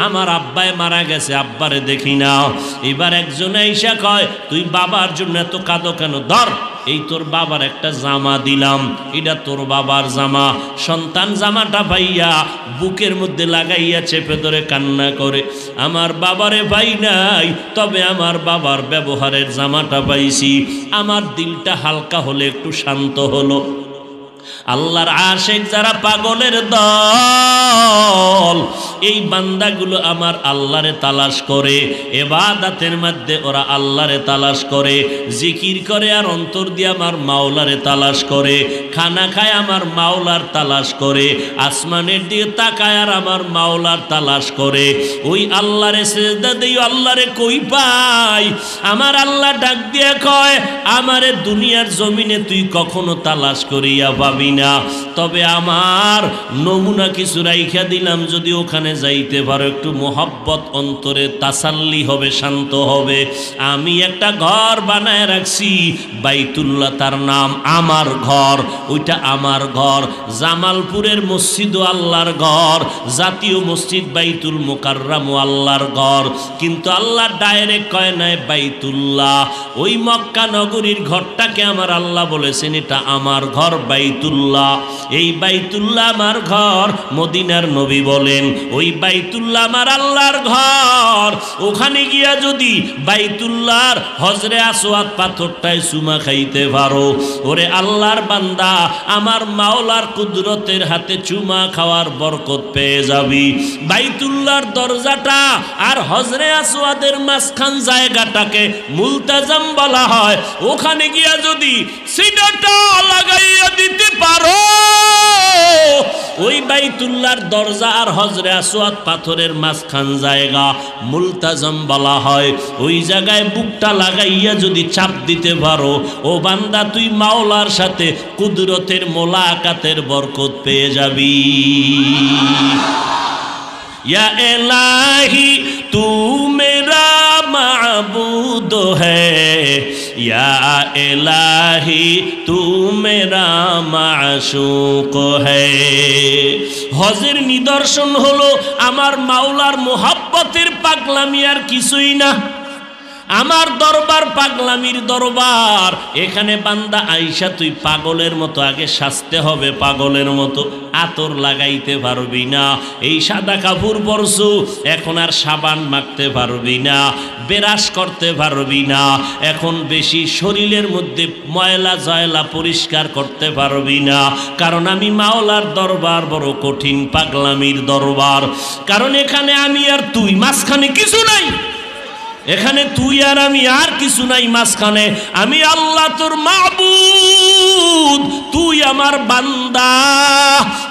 আমার আব্বায় মারা গেছে, আব্বারে দেখি না। এবার একজন আইসা কয়, তুই বাবার জন্য এত কাঁদো কেন? ধর, এই তোর বাবার একটা জামা দিলাম, এটা তোর বাবার জামা। সন্তান জামাটা পাইয়া বুকের মধ্যে লাগাইয়া চেপে ধরে কান্না করে, আমার বাবারে পাই নাই, তবে আমার বাবার ব্যবহারের জামাটা পাইছি। আমার দিলটা হালকা হলে একটু শান্ত হলো। আল্লাহর আশিক যারা পাগলের দল, এই বান্দাগুলো আমার আল্লাহরে তালাশ করে, ইবাদতের মধ্যে ওরা আল্লাহরে তালাশ করে, জিকির করে আর অন্তর দিয়ে আমার মাওলারে তালাশ করে, খানা খায় আমার মাওলার তালাশ করে, আসমানের দিকে তাকায় আর আমার মাওলার তালাশ করে। ওই আল্লাহরে সিজদা দেই, আল্লাহরে কই পাই? আমার আল্লাহ ডাক দিয়ে কয়, আমারে দুনিয়ার জমিনে তুই কখনো তালাশ করিয়া পাবি না, তবে আমার নমুনা কিছু রাইখা দিলাম, যদি ওখানে যাইতে পারো একটু মোহাব্বত অন্তরে তাসাল্লি হবে, শান্ত হবে। আমি একটা ঘর বানায় রাখছি, বাইতুল্লাহ তার নাম, আমার ঘর, ওইটা আমার ঘর। জামালপুরের মসজিদও আল্লাহর ঘর, জাতীয় মসজিদ বাইতুল মুকাররম আল্লাহর ঘর, কিন্তু আল্লাহ ডাইরেক্ট কয় নাই বাইতুল্লাহ। ওই মক্কা নগরীর ঘরটাকে আমার আল্লাহ বলেছেন এটা আমার ঘর বাইতুল্লাহ। এই বাইতুল্লাহ আমার ঘর। মদিনার নবী বলেন, ওই বাইতুল্লাহ আমার আল্লাহর ঘর। ওখানে গিয়া যদি বাইতুল্লাহর হজরে আসওয়াদ পাথরটায় চুমা খাইতে পারো, ওরে আল্লাহর বান্দা, আমার মাওলার কুদরতের হাতে চুমা খাওয়ার বরকত পেয়ে যাবি। বাইতুল্লাহর দরজাটা আর হজরে আসওয়াদের মাঝখান জায়গাটাকে মুলতাজাম বলা হয়। ওখানে গিয়া যদি সিনাটা লাগাইয়া দিতে পারো, ওই বাইতুল্লাহর দরজা আর হজরে আসওয়াদ পাথরের মাঝখান জায়গা মুলতাজাম বলা হয়। ওই জায়গায় বুকটা লাগাইয়া যদি চাপ দিতে পারো, ও বান্দা তুই মাওলার সাথে কুদরতের মোলাকাতের বরকত পেয়ে যাবি। या इलाही तू मेरा माबूद है, या इलाही तू मेरा माशूक है। হজের নিদর্শন হলো আমার মাওলার মোহাব্বতের পাগলামি, আর কিছুই না। আমার দরবার পাগলামির দরবার। এখানে বান্দা আইসা তুই পাগলের মতো আগে সাজতে হবে, পাগলের মতো আতর লাগাইতে পারবি না। এই সাদা কাপড় পরছু, এখন আর সাবান মাখতে পারবি না, বেরাস করতে পারবি না, এখন বেশি শরীরের মধ্যে ময়লা জয়লা পরিষ্কার করতে পারবি না। কারণ আমি মাওলার দরবার বড় কঠিন, পাগলামির দরবার। কারণ এখানে আমি আর তুই, মাঝখানে কিছু নাই। এখানে তুই আর আমি, আর কিছু নাই মাঝখানে। আমি আল্লাহ তোর মাবুদ, তুই আমার বান্দা।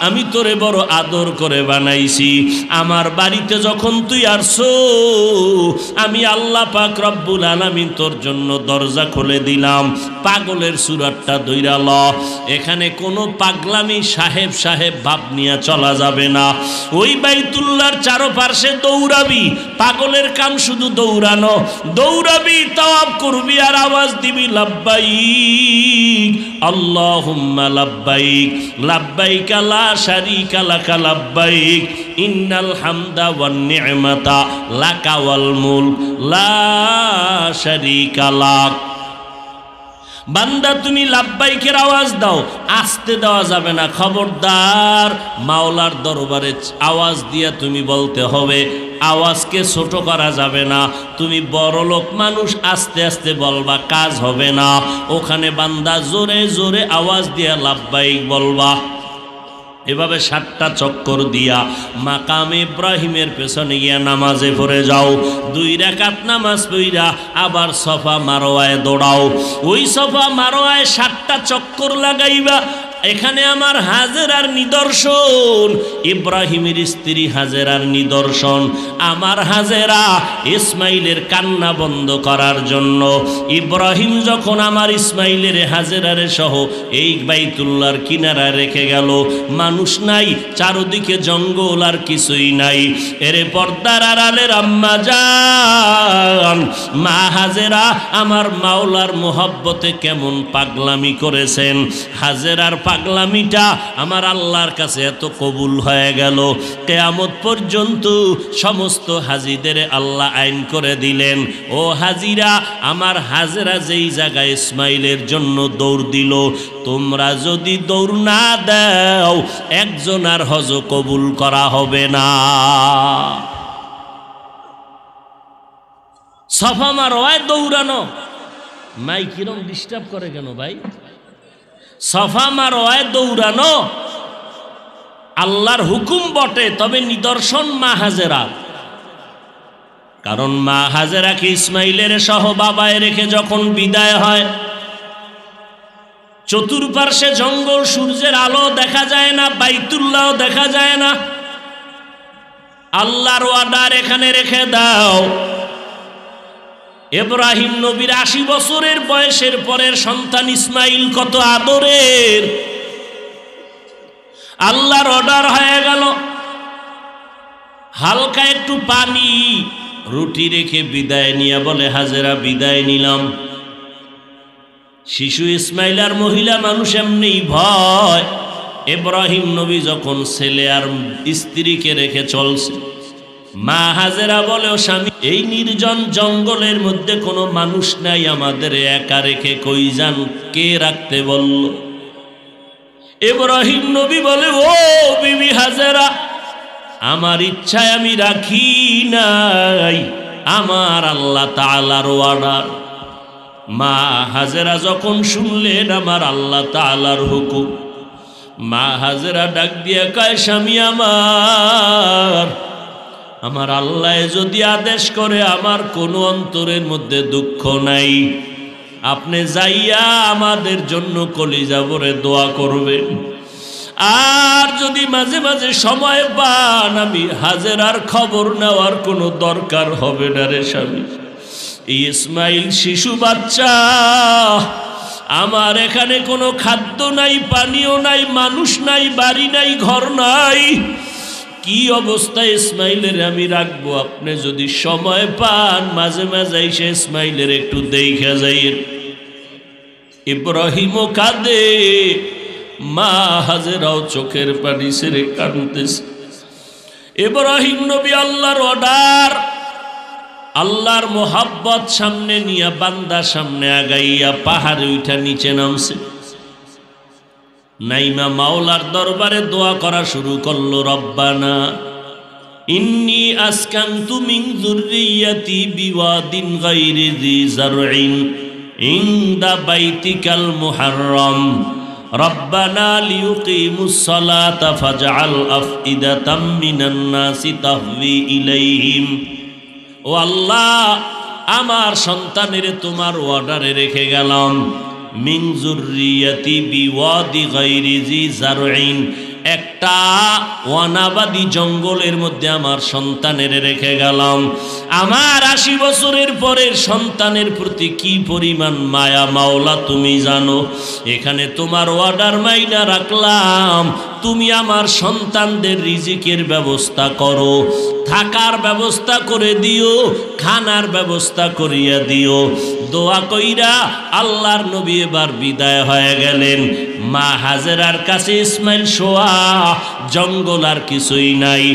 আমি তোরে বড় আদর করে বানাইছি। আমার বাড়িতে যখন তুই আসছো, আমি আল্লাহ পাক রব্বুল আলামিন তোর জন্য দরজা খুলে দিলাম। পাগলের সুরাতটা দইরা ল। এখানে কোনো পাগলামি সাহেব সাহেব ভাব নিয়ে চলা যাবে না। ওই বাইতুল্লাহর চারপাশে দৌড়াবি, পাগলের কাম শুধু দৌড়ানো। দৌড়াবি, তাওয়াব করবি আর আওয়াজ দিবি লাব্বাইক আল্লাহুম্মা লাব্বাইক, লাব্বাইক লা শারীকা লাকা লাব্বাইক, ইন্নাল হামদা ওয়ান নি'মাতা লাকা ওয়াল মুলক লা শারীকা লাক। বান্দা তুমি লাব্বাইকের আওয়াজ দাও, আস্তে দেওয়া যাবে না, খবরদার। মাওলার দরবারে আওয়াজ দিয়া তুমি বলতে হবে, আওয়াজকে ছোট করা যাবে না। তুমি বড় লোক মানুষ, আস্তে আস্তে বলবা, কাজ হবে না। ওখানে বান্দা জোরে জোরে আওয়াজ দিয়া লাব্বাইক বলবা। এভাবে 7টা চক্কর দিয়া মাকাম ইব্রাহিমের পেছনে গিয়া নামাজে পড়ে যাও। 2 রাকাত নামাজ পড়া আবার সফা মারওয়ায় দৌড়াও। ওই সফা মারওয়ায় 7টা চক্কর লাগাইবা। এখানে আমার হাজেরার নিদর্শন, ইব্রাহিমের স্ত্রী হাজেরার নিদর্শন। আমার হাজেরা ইসমাইলের কান্না বন্ধ করার জন্য ইব্রাহিম যখন আমার ইসমাইলের হাজেরারে সহ এই বাইতুল্লাহর কিনারা রেখে গেল, মানুষ নাই, চারদিকে জঙ্গল আর কিছুই নাই। এরে পর্দার আড়ালের আম্মা জান মা হাজেরা আমার মাওলার মোহব্বতে কেমন পাগলামি করেছেন। হাজেরার পাগলামিটা আমার আল্লাহর কাছে এত কবুল হয়ে গেল, কিয়ামত পর্যন্ত সমস্ত হাজিদের আল্লাহ আইন করে দিলেন, ও হাজিরা, আমার হাজেরা যেই জায়গায় ইসমাইলের জন্য দৌড় দিল, তোমরা যদি দৌড় না দাও একজনার হজ কবুল করা হবে না। সফা মারওয়ায় দৌড়ানো, মাই কিরম ডিস্টার্ব করে কেন ভাই? সফা মারওয়ায় দৌড়ানো আল্লাহর হুকুম বটে, তবে নিদর্শন মা হাজেরা। কারণ মা হাজেরাকে ইসমাইলের সহ বাবায় রেখে যখন বিদায় হয়, চতুর্পার্শ্বে জঙ্গল, সূর্যের আলো দেখা যায় না, বাইতুল্লাহ দেখা যায় না। আল্লাহর ওয়াদার এখানে রেখে দাও। ইব্রাহিম নবীর 80 বছরের বয়সের পরের সন্তান ইসমাইল কত আদরের। আল্লাহর অর্ডার হয়ে গেল, হালকা একটু পানি রুটি রেখে বিদায় নিয়ে বলে, হাজেরা বিদায় নিলাম। শিশু ইসমাইল আর মহিলা মানুষ এমনি ভয়। ইব্রাহিম নবী যখন ছেলে আর স্ত্রীকে রেখে চলছে, মা হাজেরা বলে, ও স্বামী, এই নির্জন জঙ্গলের মধ্যে কোনো মানুষ নাই, আমাদের একা রেখে কই যান, কে রাখতে বলল? ইব্রাহিম নবী বলে, ও বিবি হাজেরা, আমার ইচ্ছায় আমি রাখি নাই, আমার আল্লাহ তাআলার অর্ডার। মা হাজেরা যখন শুনলেন আমার আল্লাহ তাআলার হুকুম, মা হাজেরা ডাক দিয়ে কয়, স্বামী আমার আল্লাহ যদি আদেশ করে আমার কোনো অন্তরের মধ্যে দুঃখ নাই, আপনি যাইয়া আমাদের জন্য কলিজা ভরে দোয়া করবেন। আর যদি মাঝে মাঝে সময় পান, আমি হাজেরার খবর নেওয়ার কোনো দরকার হবে না রে স্বামী। ইসমাইল শিশু বাচ্চা, আমার এখানে কোনো খাদ্য নাই, পানীয় নাই, মানুষ নাই, বাড়ি নাই, ঘর নাই, কি অবস্থায় ইসমাইলের আমি রাখবো? আপনি যদি সময় পান মাঝে মাঝে এসে ইসমাইলের একটু দেখা যাইয়েন। ইব্রাহিমও কাঁদে, মা হাজেরাও চোখের পানি ছেড়ে কাঁদতেছে। ইব্রাহিম নবী আল্লাহর অর্ডার, আল্লাহর মোহাব্বত সামনে নিয়ে বান্দা সামনে আগাইয়া পাহাড়ে উঠা নিচে নামছে। নাইমা মাওলার দরবারে দোয়া করা শুরু করলো, রব্বানা ইন্নী আসকানতু মিন যুররিয়াতি বিওয়াদিন গায়রি যি যারইন ইনদা বাইতিকাল মুহাররম রব্বানা লিয়ুকিমুস সালাতা ফাজআল আফইদাতাম মিনান নাসি তাহভি ইলাইহিম। ও আল্লাহ, আমার সন্তানের তোমার অর্ডারে রেখে গেলাম, মিন যুররিয়াতি বিওয়াদি গায়রি যি যারইন, একটা ওয়ানাবাদী জঙ্গলের মধ্যে আমার সন্তানের রেখে গেলাম। আমার 80 বছরের পরের সন্তানের প্রতি কি পরিমাণ মায়া মাওলা তুমি জানো। এখানে তোমার অর্ডার মাইনা রাখলাম, তুমি আমার সন্তানদের রিজিকের ব্যবস্থা করো, থাকার ব্যবস্থা করে দিও, খানার ব্যবস্থা করিয়া দিও। দোয়া কইরা আল্লাহর নবী এবার বিদায় হয়ে গেলেন। মা হাজেরার কাছে ইসমাইল শোয়া, জঙ্গল আর কিছুই নাই।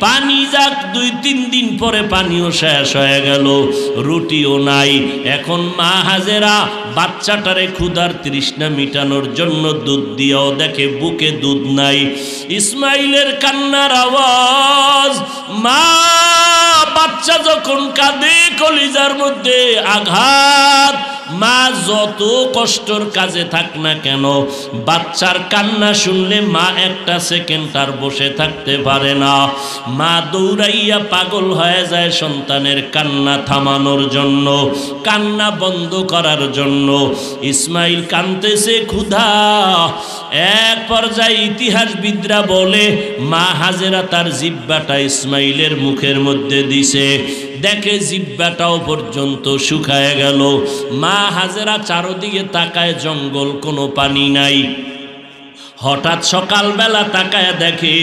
পানি যাক 2-3 দিন পরে পানিও শেষ হয়ে গেল, রুটিও নাই। এখন মা হাজেরা বাচ্চাটারে ক্ষুধার তৃষ্ণা মিটানোর জন্য দুধ দিয়েও দেখে বুকে দুধ নাই। ইসমাইলের কান্নার আওয়াজ, মা বাচ্চা যখন কাঁদে কলিজার মধ্যে আঘাত। মা যত কষ্টর কাজে থাক না কেন, বাচ্চার কান্না শুনলে মা একটা সেকেন্ড আর বসে থাকতে পারে না। মা দৌড়াইয়া পাগল হয়ে যায় সন্তানের কান্না থামানোর জন্য, কান্না বন্ধ করার জন্য। ইসমাইল কাঁদতেছে ক্ষুধা। এক পর্যায়ে ইতিহাসবিদরা বলে মা হাজেরা তার জিহ্বাটা ইসমাইলের মুখের মধ্যে দিছে, দেখে জিহ্বাটাও পর্যন্ত শুকায় গেল। মা হাজেরা চারদিকে তাকায়, জঙ্গল, কোনো পানি নাই। হঠাৎ সকালবেলা তাকায় দেখে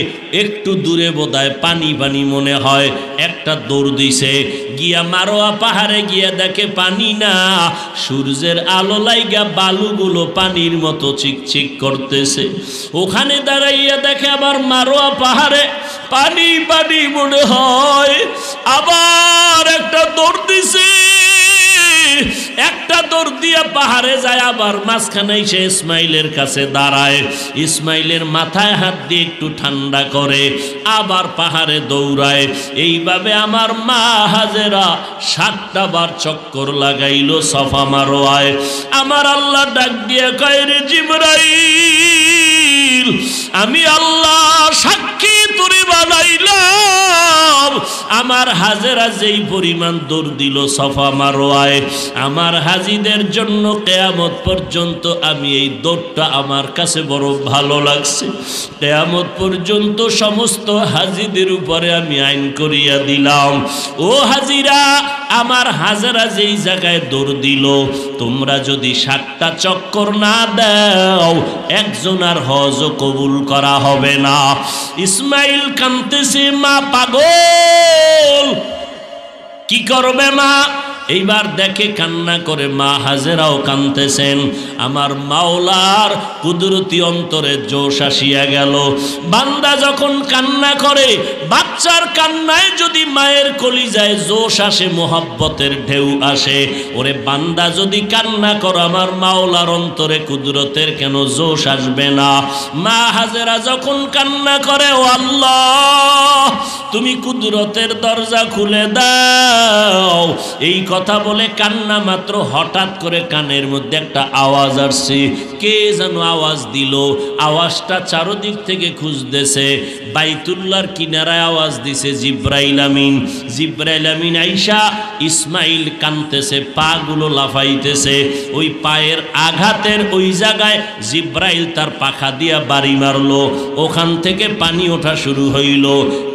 একটু দূরে বোধহয় পানি পানি মনে হয়, একটা দৌড় দিছে, গিয়া মারোয়া পাহাড়ে গিয়া দেখে পানি না, সূর্যের আলো লাইগা বালুগুলো পানির মতো চিকচিক করতেছে। ওখানে দাঁড়াইয়া দেখে আবার মারোয়া পাহাড়ে পানি পানি মনে হয়, আবার একটা দৌড় দিছে, একটা দৌড় দিয়া পাহাড়ে যায়, আবার মাঝখানে এসে ইসমাইলের কাছে দাঁড়ায়। ইসমাইলের মাথায় হাত দিয়ে একটু ঠান্ডা করে, আবার পাহাড়ে দৌড়ায়। এইভাবে আমার মা হাজেরা 7টা বার চক্কর লাগাইল সফা মারোয়ায়। আমার আল্লাহ ডাক দিয়ে কয়, রে জিবরাইল, আমি আল্লাহ সাক্ষী তোরে বানাইলাম, আমার হাজেরা যেই পরিমাণ দৌড় দিল সফা মারোয়ায়, আমার হাজিদের জন্য কিয়ামত পর্যন্ত আমি এই দৌড়টা আমার কাছে বড় ভালো লাগছে। কিয়ামত পর্যন্ত সমস্ত হাজিদের উপরে আমি আইন করিয়া দিলাম, ও হাজিরা, আমার হাজেরা যেই জায়গায় দৌড় দিল, তোমরা যদি 7টা চক্কর না দাও, একজন আর হজ কবুল করা হবে না। ইসমাইল কাঁদতেছে, মা পাগল, কি করবে মা? এইবার দেখে কান্না করে মা হাজেরাও কাঁদতেছেন। আমার মাওলার কুদরতি অন্তরে জোশ আসিয়া গেল। বান্দা যখন কান্না করে, বাচ্চার কান্নায় যদি মায়ের কলিজায় জোশ আসে, মোহাব্বতের ঢেউ আসে, ওরে বান্দা যদি কান্না করো, আমার মাওলার অন্তরে কুদরতের কেন জোশ আসবে না? মা হাজেরা যখন কান্না করে, ও আল্লাহ, তুমি কুদরতের দরজা খুলে দাও, এই কথা বলে কান্না মাত্র হঠাৎ করে কানের মধ্যে একটা আওয়াজ আসছে। কে যেন আওয়াজ দিল, আওয়াজটা চারদিক থেকে খুঁজতেছে। বাইতুল্লাহর কিনারায় আওয়াজ দিছে জিব্রাইল আমিন। জিব্রাইল আমিন আইসা, ইসমাইল কাঁদতেছে, পা গুলো লাফাইতেছে। ওই পায়ের আঘাতের ওই জায়গায় জিব্রাইল তার পাখা দিয়া বাড়ি মারলো, ওখান থেকে পানি ওঠা শুরু হইল।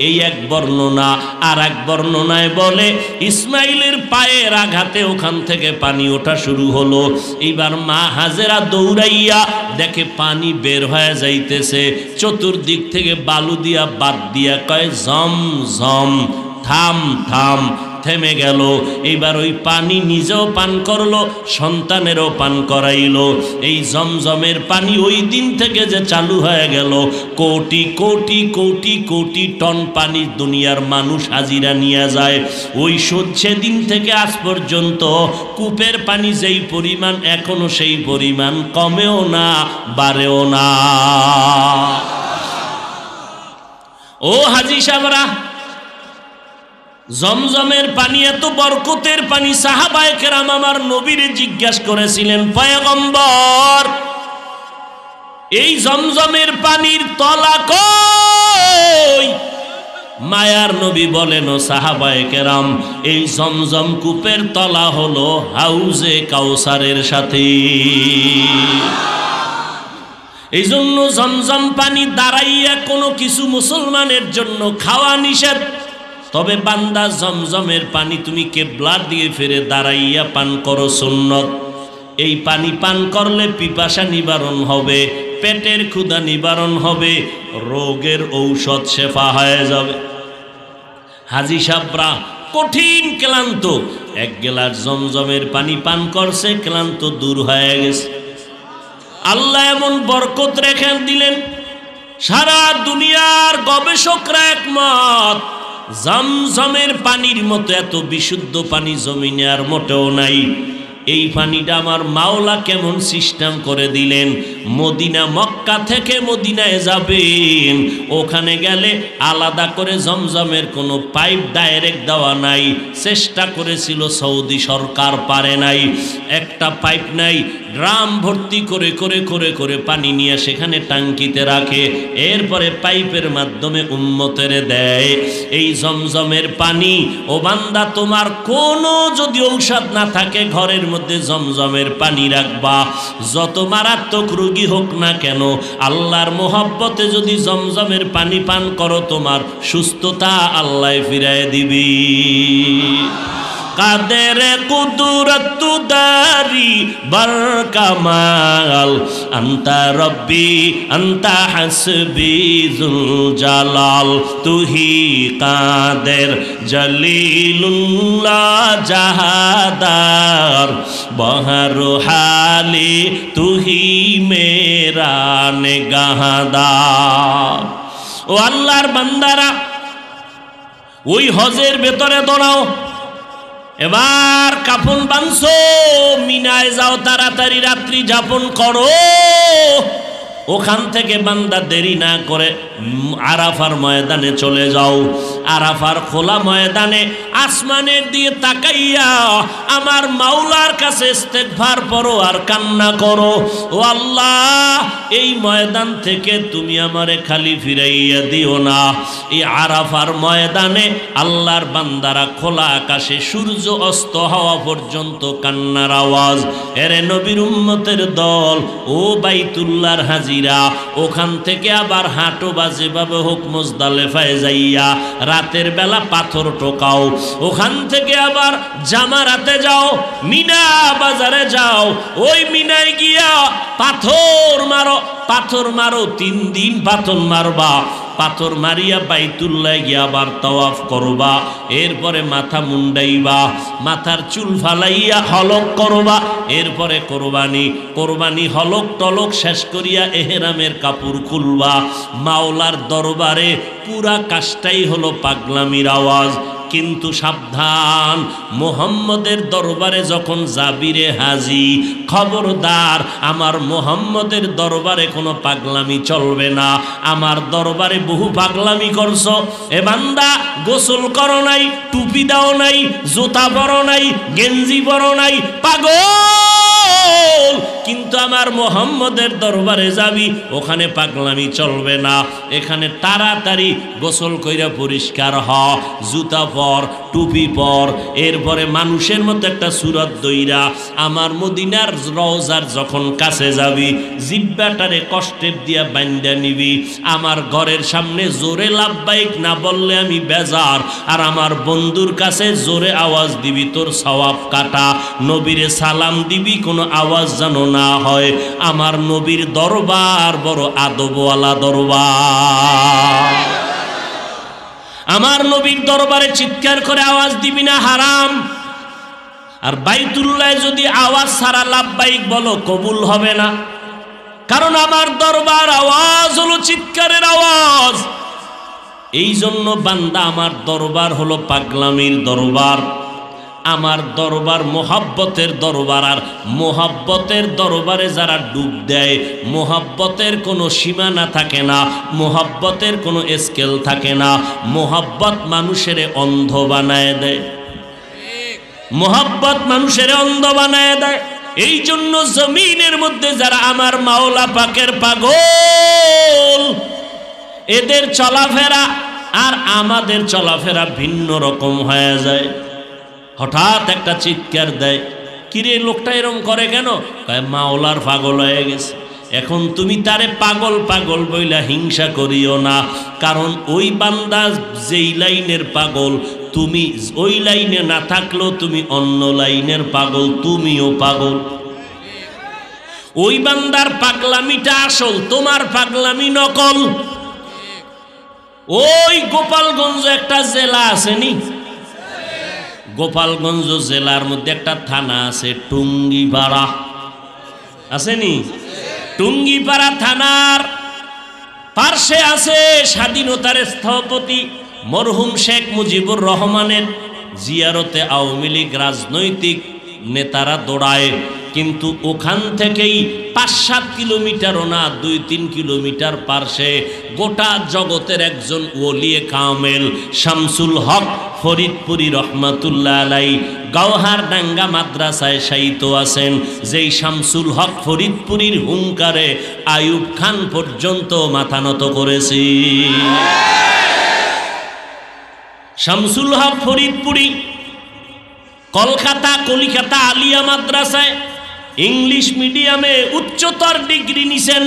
এই এক বর্ণনা। আর এক বর্ণনায় বলে ইসমাইলের পায়ের আঘাতে ওখান থেকে পানি ওঠা শুরু হলো। এইবার মা হাজেরা দৌড়াইয়া দেখে পানি বের হয়ে যাইতেছে, চতুর্দিক থেকে বালু দিয়া বাদ দিয়া কয়, জম জম, থাম থাম। থেমে গেল। এইবার ওই পানি নিজেও পান করলো, সন্তানেরও পান করাইলো। এই জমজমের পানি ওই দিন থেকে যে চালু হয়ে গেল, কোটি কোটি কোটি কোটি টন পানি দুনিয়ার মানুষ হাজিরা নিয়ে যায়। ওই সেদিন থেকে আজ পর্যন্ত কূপের পানি যেই পরিমাণ, এখনো সেই পরিমাণ কমেও না, বাড়েও না। ও হাজি সাহেবরা, জমজমের পানি এত বরকতের পানি। সাহাবায়ে কেরাম আমার নবীরে জিজ্ঞাসা করেছিলেন, পয়গম্বর, এই জমজমের পানির তলা কই? মায়ার নবী বলেন, ও সাহাবায়ে কেরাম, এই জমজম কূপের তলা হলো হাউজে কাউসারের সাথে। এই জন্য জমজম পানি দাঁড়াইয়া কোনো কিছু মুসলমানের জন্য খাওয়া নিষেধ। তবে বান্দা, জমজমের পানি তুমি কিবলার দিকে ফিরে দাঁড়াইয়া পান করো, সুন্নত। এই পানি পান করলে পিপাসা নিবারণ হবে, পেটের ক্ষুধা নিবারণ হবে, রোগের ঔষধ শেফা হয়ে যাবে। হাজি সাহেবরা কঠিন ক্লান্ত, এক গ্লাস জমজমের পানি পান করছে, ক্লান্ত দূর হয়ে গেছে। আল্লাহ এমন বরকত রেখে দিলেন, সারা দুনিয়ার গবেষকরা একমত জমজমের পানির মতো এত বিশুদ্ধ পানি জমিনে আর মোটেও নাই। এই পানিটা আমার মাওলা কেমন সিস্টেম করে দিলেন, মদিনা মক্কা থেকে মদিনায় যাবেন, ওখানে গেলে আলাদা করে জমজমের কোনো পাইপ ডাইরেক্ট দেওয়া নাই, চেষ্টা করেছিল সৌদি সরকার, পারে নাই। একটা পাইপ নাই, ড্রাম ভর্তি করে করে করে করে পানি নিয়ে সেখানে টাঙ্কিতে রাখে, এরপরে পাইপের মাধ্যমে উম্মতের দেয়। এই জমজমের পানি, ও বান্দা তোমার কোনো যদি ঔষধ না থাকে ঘরের মধ্যে জমজমের পানি রাখবা, যত মারাত্মক রোগী হোক না কেন, আল্লাহর মোহব্বতে যদি জমজমের পানি পান করো, তোমার সুস্থতা আল্লাহ ফিরায় দিবি। কাদের কুদরত দারি বরকামাল, আন্তা রব্বি আন্তা হাসবি যুল জালাল, তুহি কাদের জলিলুল্লাহ জাহাদার, বহর হালি তুহি মেরা নেগাহদার। ও আল্লাহর বান্দারা, ওই হজের ভেতরে দৌড়াও, এবার কাফন বাঁধছো, মিনায় যাও, তাড়াতাড়ি রাত্রি যাপন করো। ওখান থেকে বান্দা দেরি না করে আরাফার ময়দানে চলে যাও। আরাফার খোলা ময়দানে আসমানের দিয়ে তাকাইয়া আমার মাওলার কাছে ইস্তেগফার পড়ো আর কান্না করো, ও আল্লাহ, এই ময়দান থেকে তুমি আমারে খালি ফিরাইয়া দিও না। এই আরাফার ময়দানে আল্লাহর বান্দারা খোলা আকাশে সূর্য অস্ত হওয়া পর্যন্ত কান্নার আওয়াজ। এরে নবীর উম্মতের দল, ও বাইতুল্লাহর হাজিরা, ওখান থেকে আবার হাঁটো বা যেভাবে হোক মুজদালেফায় যাইয়া রাতের বেলা পাথর টোকাও, ওখান থেকে আবার জামারাতে যাও, মিনা বাজারে যাও, ওই মিনায় গিয়া পাথর মারো, পাথর মারো, 3 দিন পাথর মারবা, পাথর মারিয়া বাইতুল্লাহ গিয়া আবার তাওয়াফ করবা, এরপরে মাথা মুন্ডাইবা, মাথার চুল ফালাইয়া হলক করবা, এরপরে কোরবানি, কোরবানি হলক টলক শেষ করিয়া এহরামের কাপড় খুলবা। মাওলার দরবারে পুরা কাজটাই হলো পাগলামির আওয়াজ। কিন্তু সাবধান, মোহাম্মদের দরবারে যখন যাবি রে হাজি, খবরদার, আমার মোহাম্মদের দরবারে কোনো পাগলামি চলবে না। আমার দরবারে বহু পাগলামি করছো, এ বান্দা গোসল করো নাই, টুপি দাও নাই, জুতা পরো নাই, গেঞ্জি পরো নাই, পাগল। কিন্তু আমার মোহাম্মদের দরবারে যাবি, ওখানে পাগলামি চলবে না। এখানে তাড়াতাড়ি গোসল কইরা পরিষ্কার হ, জুতা পর, টুপি পর, এরপরে মানুষের মতো একটা সুরত দইরা আমার মদিনার রওজার যখন কাছে যাবি, জিব্বাটারে কষ্টের দিয়া বান্ধা নিবি। আমার ঘরের সামনে জোরে লাব্বাইক না বললে আমি বেজার, আর আমার বন্ধুর কাছে জোরে আওয়াজ দিবি, তোর সওয়াব কাটা। নবীরে সালাম দিবি, কোনো আওয়াজ যেন না হয়। আমার নবীর দরবার বড় আদবওয়ালা দরবার। আমার নবীর দরবারে চিৎকার করে আওয়াজ দিবি না, হারাম। আর বাইতুল্লাহ যদি আওয়াজ ছাড়া লাব্বাইক বলো, কবুল হবে না। কারণ আমার দরবার আওয়াজ হলো চিৎকারের আওয়াজ। এই জন্য বান্দা, আমার দরবার হলো পাগলামির দরবার। আমার দরবার মোহাব্বতের দরবার। আর মোহাব্বতের দরবারে যারা ডুব দেয়, মোহাব্বতের কোনো সীমানা থাকে না, মোহাব্বতের কোনো স্কেল থাকে না। মোহাব্বত মানুষের অন্ধ বানায় দেয়, মোহাব্বত মানুষের অন্ধ বানায় দেয়। এই জন্য জমিনের মধ্যে যারা আমার মাওলা পাকের পাগল, এদের চলাফেরা আর আমাদের চলাফেরা ভিন্ন রকম হয়ে যায়। হঠাৎ একটা চিৎকার দেয়, কিরে লোকটা এরকম করে কেন? মাওলার পাগল হয়ে গেছে। এখন তুমি তারে পাগল পাগল বইলা হিংসা করিও না, কারণ ওই বান্দা যেই লাইনের পাগল, তুমি ওই লাইনে না থাকলেও তুমি অন্য লাইনের পাগল, তুমিও পাগল। ওই বান্দার পাগলামিটা আসল, তোমার পাগলামি নকল। ওই গোপালগঞ্জ একটা জেলা আসেনি, গোপালগঞ্জ জেলার মধ্যে একটা থানা আছে টুঙ্গিপাড়া, আসেনি? টুঙ্গিপাড়া থানার পার্শ্বে আছে স্বাধীনতার স্থপতি মরহুম শেখ মুজিবুর রহমানের জিয়ারতে আওয়ামী লীগ রাজনৈতিক নেতারা দৌড়ায়, কিন্তু ওখান থেকেই ৫-৭ কিলোমিটারও না, 2-3 কিলোমিটার পার্শ্বে গোটা জগতের একজন ওলিয়ে কামেল শামসুল হক ফরিদপুরি রহমাতুল্লাহ আলাই গওহারডাঙ্গা মাদ্রাসায় শায়িত আছেন। যেই শামসুল হক ফরিদপুরির হুঙ্কারে আইয়ুব খান পর্যন্ত মাথা নত করেছি। শামসুল হক ফরিদপুরি কলিকাতা আলিয়া মাদ্রাসায় ইংলিশ মিডিয়ামে উচ্চতর ডিগ্রি নিছেন,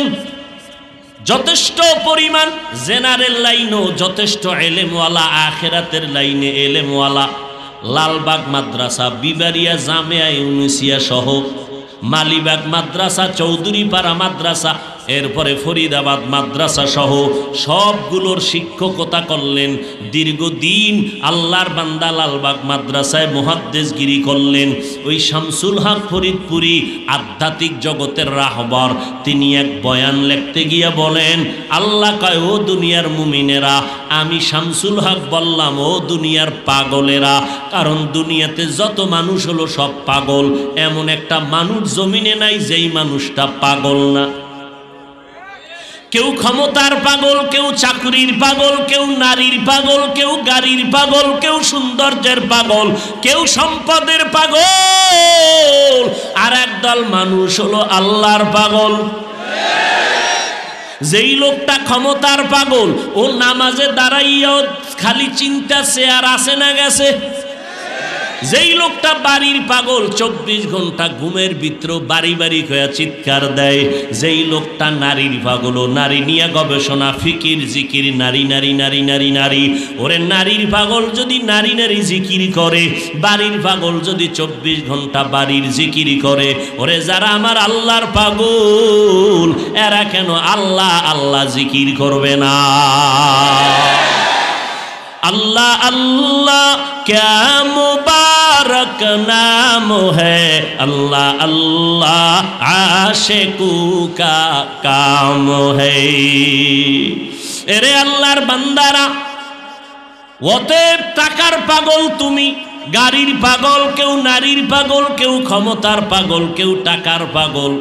যথেষ্ট পরিমাণ জেনারেল লাইনও যথেষ্ট এলেমওয়ালা, আখেরাতের লাইনে এলেমওয়ালা। লালবাগ মাদ্রাসা, বিবারিয়া জামিয়া ইউনিসিয়া সহ মালিবাগ মাদ্রাসা, চৌধুরীপাড়া মাদ্রাসা, এরপরে ফরিদাবাদ মাদ্রাসা সহ সবগুলোর শিক্ষকতা করলেন। দীর্ঘদিন আল্লাহর বান্দা লালবাগ মাদ্রাসায় মুহাদ্দিসগিরি করলেন। ওই শামসুল হক ফরিদপুরি আধ্যাত্মিক জগতের রাহবার, তিনি এক বয়ান লিখতে গিয়ে বলেন, আল্লাহ কয়, ও দুনিয়ার মুমিনেরা, আমি শামসুল হক বললাম, ও দুনিয়ার পাগলেরা, কারণ দুনিয়াতে যত মানুষ হলো সব পাগল, এমন একটা মানুষ জমিনে নাই যেই মানুষটা পাগল না। কেউ ক্ষমতার পাগল, কেউ চাকরির পাগল, কেউ নারীর পাগল, কেউ গাড়ির পাগল, কেউ সৌন্দর্যের পাগল, কেউ সম্পদের পাগল, আর একদল মানুষ হলো আল্লাহর পাগল। যেই লোকটা ক্ষমতার পাগল, ও নামাজে দাঁড়াইয়াও খালি চিন্তা চেয়ার আসে না গেছে। যেই লোকটা বাড়ির পাগল, 24 ঘন্টা ঘুমের ভিতর বাড়ি বাড়ি হয়ে চিৎকার দেয়। যেই লোকটা নারীর পাগল, নারী নিয়ে গবেষণা, ফিকির জিকির, নারী নারী নারী নারী নারী। ওরে নারীর পাগল যদি নারী নারী জিকির করে, বাড়ির পাগল যদি 24 ঘন্টা বাড়ির জিকির করে, ওরে যারা আমার আল্লাহর পাগল, এরা কেন আল্লাহ আল্লাহ জিকির করবে না? अल्लाह अल्लाह क्या मुबारक नाम है, अल्लाह अल्लाह आशिकू का काम है। এরে আল্লাহর বান্দারা, অতএব টাকার পাগল তুমি, গাড়ির পাগল, কেউ নারীর পাগল, কেউ ক্ষমতার পাগল, কেউ টাকার পাগল।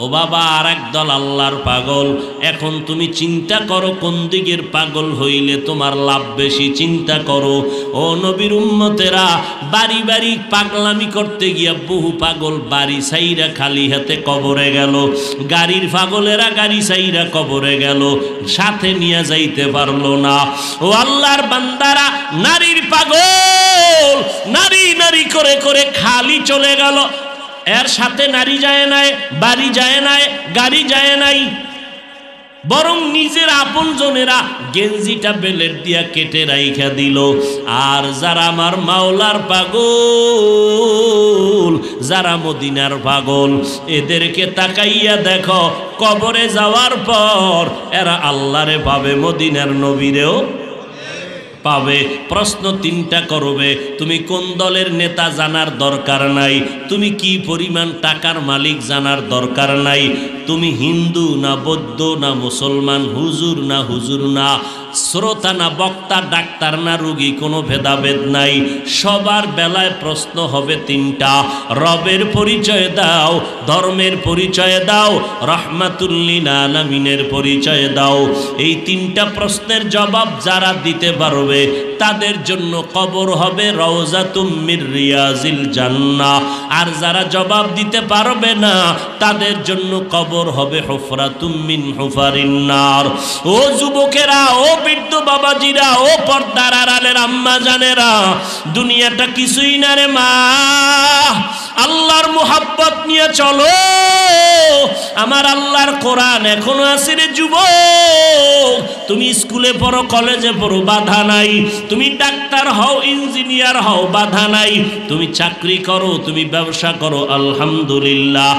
ও বাবা, আর একদল আল্লাহর পাগল। এখন তুমি চিন্তা করো কোন দিকের পাগল হইলে তোমার লাভ বেশি, চিন্তা করো। ও নবীর উম্মতেরা, বাড়ি বাড়ি পাগলামি করতে গিয়া বহু পাগল বাড়ি সাইরা খালি হাতে কবরে গেল। গাড়ির পাগলেরা গাড়ি সাইরা কবরে গেল, সাথে নিয়ে যাইতে পারলো না। ও আল্লাহর বান্দারা, নারীর পাগল নারী নারী করে করে খালি চলে গেল। এর সাথে নারী যায় নাই, বাড়ি যায় নাই, গাড়ি যায় নাই, বরং নিজের আপন জনেরা গেঞ্জিটা বেলেট দিয়া কেটে রাইখা দিল। আর যারা আমার মাওলার পাগল, যারা মদিনার পাগল, এদেরকে তাকাইয়া দেখো, কবরে যাওয়ার পর এরা আল্লাহরে পাবে, মদিনার নবীরেও পাবে। প্রশ্ন 3টা করবে, তুমি কোন দলের নেতা জানার দরকার নাই, তুমি কি পরিমাণ টাকার মালিক জানার দরকার নাই, তুমি হিন্দু না বৌদ্ধ না মুসলমান, হুজুর না হুজুর না, শ্রোতা না বক্তা, ডাক্তার না রোগী, কোনো ভেদাভেদ নাই। সবার বেলায় প্রশ্ন হবে 3টা, রবের পরিচয় দাও, ধর্মের পরিচয় দাও, রাহমাতুল্লিল আলামিনের পরিচয় দাও। এই 3টা প্রশ্নের জবাব যারা দিতে পারবে তাদের জন্য কবর হবে রওজাতুম মির রিয়াজিল জান্নাহ, আর যারা জবাব দিতে পারবে না তাদের জন্য কবর হবে হুফরাতুম মিন হুফারিন নার। ও যুবকেরা, ও বৃদ্ধ বাবাজিরা, ও পর্দার আড়ালের আম্মা জানেরা, দুনিয়াটা কিছুই না রে মা। আল্লাহর মুহাব্বত নিয়ে চলো। আমার আল্লাহর কোরআন এখনো আছে রে যুবক। তুমি স্কুলে পড়ো, কলেজে পড়ো, বাধা নাই। তুমি ডাক্তার হও, ইঞ্জিনিয়ার হও, বাধা নাই। তুমি চাকরি করো, তুমি ব্যবসা করো, আলহামদুলিল্লাহ।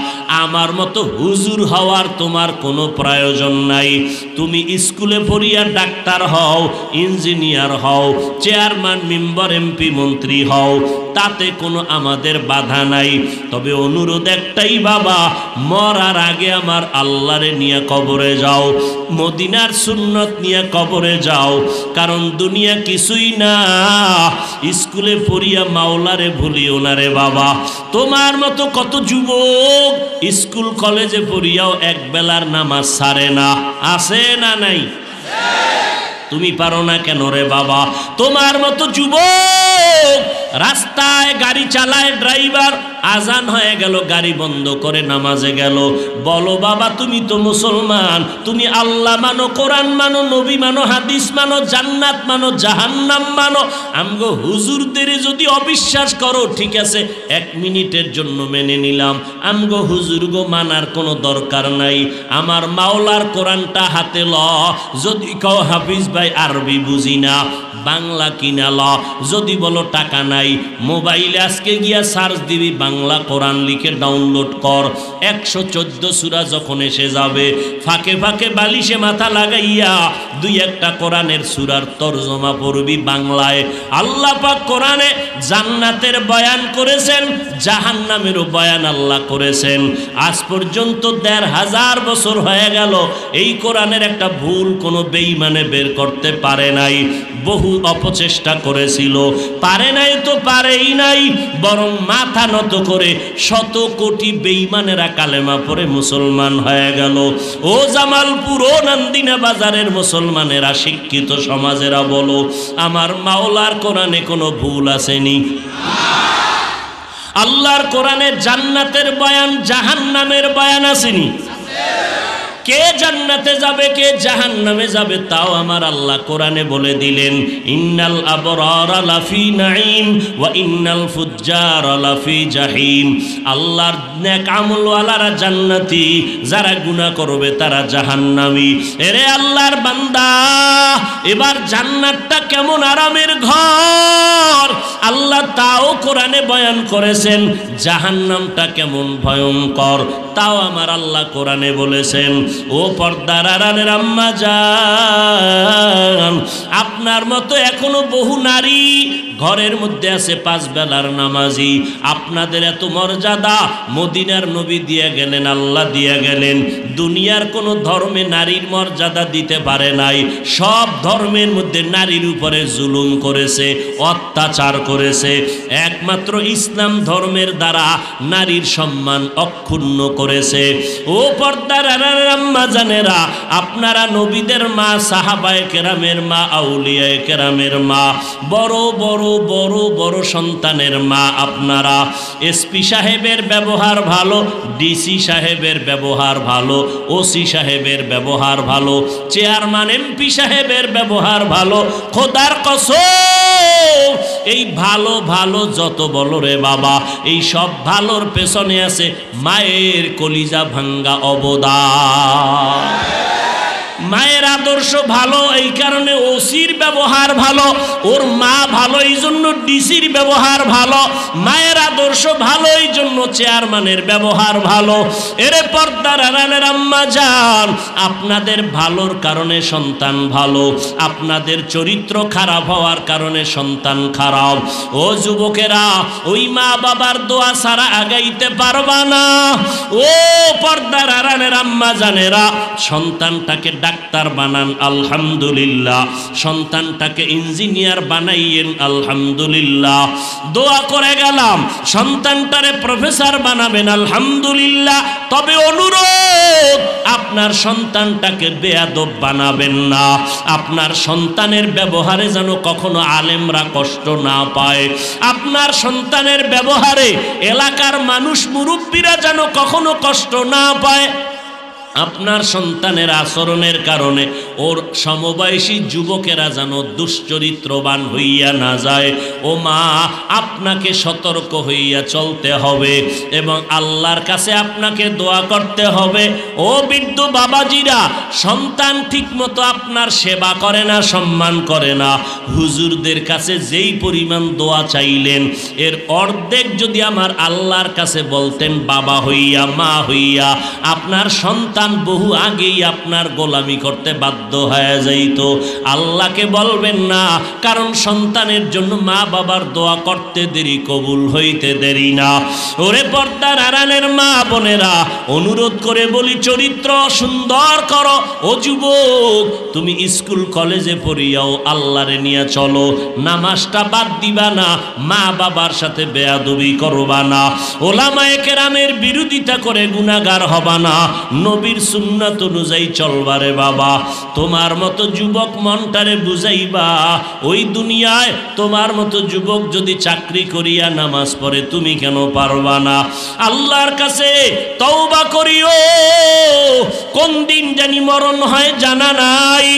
আমার মতো হুজুর হওয়ার তোমার কোনো প্রয়োজন নাই। তুমি স্কুলে পড়িয়া ডাক্তার হও, ইঞ্জিনিয়ার হও, চেয়ারম্যান, মেম্বার, এমপি, মন্ত্রী হও, তাতে কোনো আমাদের বাধা নাই। তবে অনুরোধ একটাই বাবা, মরার আগে আমার আল্লাহরে নিয়ে কবরে যাও, মদিনার সুন্নত নিয়ে কবরে যাও। কারণ দুনিয়া কিছুই না। স্কুলে পড়িয়া মাওলারে ভুলিও না রে বাবা। তোমার মতো কত যুবক স্কুল কলেজে পড়িয়াও এক বেলার নামাজ ছাড়ে না, আছে না নাই? তুমি পারো না কেন রে বাবা? তোমার মতো যুবক রাস্তায় গাড়ি চালায়, ড্রাইভার, আজান হয়ে গেল, গাড়ি বন্ধ করে নামাজে গেল। বলো বাবা, তুমি তো মুসলমান, তুমি আল্লাহ মানো, কোরআন মানো, নবী মানো, হাদিস মানো, জান্নাত মানো, জাহান্নাম মানো। আমগো হুজুরদের যদি অবিশ্বাস করো, ঠিক আছে, 1 মিনিটের জন্য মেনে নিলাম। আমগো হুজুরগো মানার কোনো দরকার নাই। আমার মাওলার কোরআনটা হাতে ল। যদি কও হাফিজ ভাই আরবি বুঝি না, বাংলা কিনা ল। যদি বলো টাকা নাই, মোবাইলে আজকে গিয়া সার্চ দিবি, বাংলা কোরআন লিখে ডাউনলোড কর। 114 সূরা যখন এসে যাবে, ফাঁকে ফাঁকে বালিশে মাথা লাগাইয়া 2-1টা কোরআনের সূরার তরজমা পড়বি বাংলায়। আল্লাহ পাক কোরআনে জান্নাতের বয়ান করেছেন, জাহান্নামেরও বয়ান আল্লাহ করেছেন। আজ পর্যন্ত 1500 বছর হয়ে গেল, এই কোরআনের একটা ভুল কোনো বেঈমানে বের করতে পারে নাই। বহু অপচেষ্টা করেছিল, পারে নাই তো পারেই নাই, বরং মাথা নত করে 100 কোটি বেঈমানেরা কালেমা পড়ে মুসলমান হয়ে গেল। ও জামালপুর, ও নান্দিনা বাজারের মুসলমানেরা, শিক্ষিত সমাজেরা বলো, আমার মাওলার কোরআনে কোনো ভুল আসেনি? আল্লাহর কোরআনে জান্নাতের বয়ান, জাহান্নামের বয়ান আসেনি? কে জান্নাতে যাবে, কে জাহান্নামে যাবে, তাও আমার আল্লাহ কোরআনে বলে দিলেন। ইন্নাল আবরারা লাফি নাঈম ওয়া ইন্নাল ফুজ্জারা লাফি জাহিম। আল্লাহর নেক আমলওয়ালারা জান্নাতি, যারা গুনাহ করবে তারা জাহান্নামী। এরে আল্লাহর বান্দা, এবার জান্নাতটা কেমন আরামের ঘর আল্লাহ তাও কোরআনে বয়ান করেছেন। জাহান্নামটা কেমন ভয়ঙ্কর তাও আমার আল্লাহ কোরআনে বলেছেন। ও পর্দার আড়ালের আম্মা জান, আপনার মতো এখনো বহু নারী ঘরের মধ্যে আছে 5 বেলার নামাজি। আপনাদের এত মর্যাদা মদিনার নবী দিয়ে গেলেন, আল্লাহ দিয়ে গেলেন। দুনিয়ার কোনো ধর্মে নারীর মর্যাদা দিতে পারে নাই। সব ধর্মের মধ্যে নারীর উপরে জুলুম করেছে, অত্যাচার করেছে। একমাত্র ইসলাম ধর্মের দ্বারা নারীর সম্মান অক্ষুণ্ণ করেছে। ও পর্দার আম্মা জানেরা, আপনারা নবীদের মা, সাহাবায়ে কেরামের মা, আউলিয়ায়ে কেরামের মা, বড় বড় বড় বড় সন্তানের মা। আপনারা এসপি সাহেবের ব্যবহার ভালো, ডিসি সাহেবের ব্যবহার ভালো, ওসি সাহেবের ব্যবহার ভালো, চেয়ারম্যান এমপি সাহেবের ব্যবহার ভালো। খোদার কসম, এই ভালো ভালো যত বলো রে বাবা, এই সব ভালোর পেছনে আছে মায়ের কলিজা ভাঙ্গা অবদান। মায়ের আদর্শ ভালো, এই কারণে ওসির ব্যবহার ভালো, ওর মা ভালো এই জন্য ডিসির ব্যবহার ভালো। মায়ের আদর্শ ভালো এই জন্য চেয়ারম্যানের ব্যবহার ভালো। এরে পর্দার আড়ালের আম্মা জান, আপনাদের ভালোর কারণে সন্তান ভালো, আপনাদের চরিত্র খারাপ হওয়ার কারণে সন্তান খারাপ। ও যুবকেরা, ওই মা বাবার দোয়া ছাড়া আগাইতে পারবা না। ও পর্দার আড়ালের আম্মা জানেরা, সন্তানটাকে ডাক্তার বানান, আলহামদুলিল্লাহ। সন্তানটাকে ইঞ্জিনিয়ার বানাইয়েন, আলহামদুলিল্লাহ। দোয়া করে গেলাম, সন্তানটারে প্রফেসর বানাবেন, আলহামদুলিল্লাহ। তবে অনুরোধ, আপনার সন্তানটাকে বেয়াদব বানাবেন না। আপনার সন্তানের ব্যবহারে যেন কখনো আলেমরা কষ্ট না পায়। আপনার সন্তানের ব্যবহারে এলাকার মানুষ মুরব্বীরা যেন কখনো কষ্ট না পায়। আপনার সন্তানের আচরণের কারণে ওর সমবয়সী যুবকেরা যেন দুশ্চরিত্রবান হইয়া না যায়। ও মা, আপনাকে সতর্ক হইয়া চলতে হবে এবং আল্লাহর কাছে আপনাকে দোয়া করতে হবে। ও বৃদ্ধ বাবাজিরা, সন্তান ঠিকমতো আপনার সেবা করে না, সম্মান করে না, হুজুরদের কাছে যেই পরিমাণ দোয়া চাইলেন এর অর্ধেক যদি আমার আল্লাহর কাছে বলতেন বাবা হইয়া, মা হইয়া, আপনার সন্তান বহু আগেই আপনার গোলামি করতে বাধ্য হয়ে যাইত। আল্লাহকে বলবেন না, কারণ সন্তানের জন্য মা বাবার দোয়া করতে দেরি, কবুল হইতে দেরি না। ওরে পর্দার আড়ালের মা বোনেরা, অনুরোধ করে বলি, চরিত্র সুন্দর করো। ও যুবক, তুমি স্কুল কলেজে পড়িয়াও আল্লাহরে নিয়ে চলো, নামাজটা বাদ দিবা না, মা বাবার সাথে বেয়াদবি করবা না, ওলামায়ে কেরামের বিরোধিতা করে গুনাহগার হবা না, নবীর সুন্নাত অনুযায়ী চলবারে বাবা। তোমার মতো যুবক মনটারে বুঝাইবা, ওই দুনিয়ায় তোমার মতো যুবক যদি চাকরি করিয়া নামাজ পড়ে তুমি কেন পারবা না? আল্লাহর কাছে তওবা করিও। কোন দিন জানি মরণ হয় জানা নাই,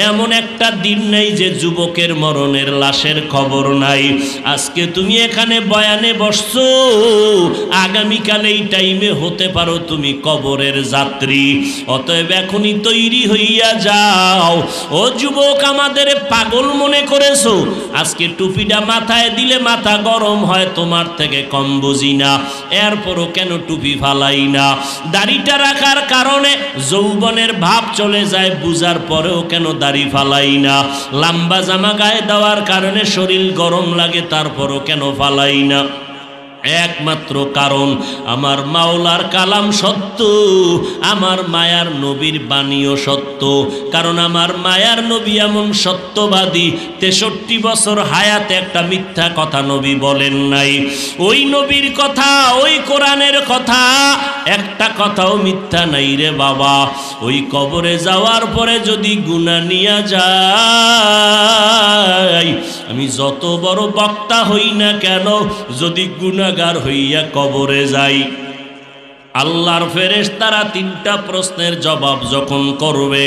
এমন একটা দিন নেই যে যুবকের মরণের লাশের খবর নাই। আজকে তুমি এখানে বয়ানে বসছো, আগামীকাল এই টাইমে হতে পারো তুমি কবরের যাত্রী। অতএব এখনই তৈরি হইয়া যাও। ও যুবক, আমাদের পাগল মনে করেছো? আজকে টুপিটা মাথায় দিলে মাথা গরম হয়, তোমার থেকে কম বুঝি না, এরপরও কেন টুপি ফালাই না? দাড়িটা রাখার কারণে যৌবনের ভাব চলে যায়, বুঝার পরেও কেন দাড়ি ফালাই না? লম্বা জামা গায়ে দেওয়ার কারণে শরীর গরম লাগে, তারপরও কেন ফালাই না? একমাত্র কারণ আমার মাওলার কালাম সত্য, আমার মায়ার নবীর বাণীও সত্য। কারণ আমার মায়ার নবী এমন সত্যবাদী, 63 বছর হায়াতে একটা মিথ্যা কথা নবী বলেন নাই। ওই নবীর কথা, ওই কোরআনের কথা, একটা কথাও মিথ্যা নাই রে বাবা। ওই কবরে যাওয়ার পরে যদি গুনাহ নিয়া যায়, আমি যত বড় বক্তা হই না কেন, যদি গুনাহগার হইয়া কবরে যাই, আল্লাহর ফেরেশতারা 3টা প্রশ্নের জবাব যখন করবে,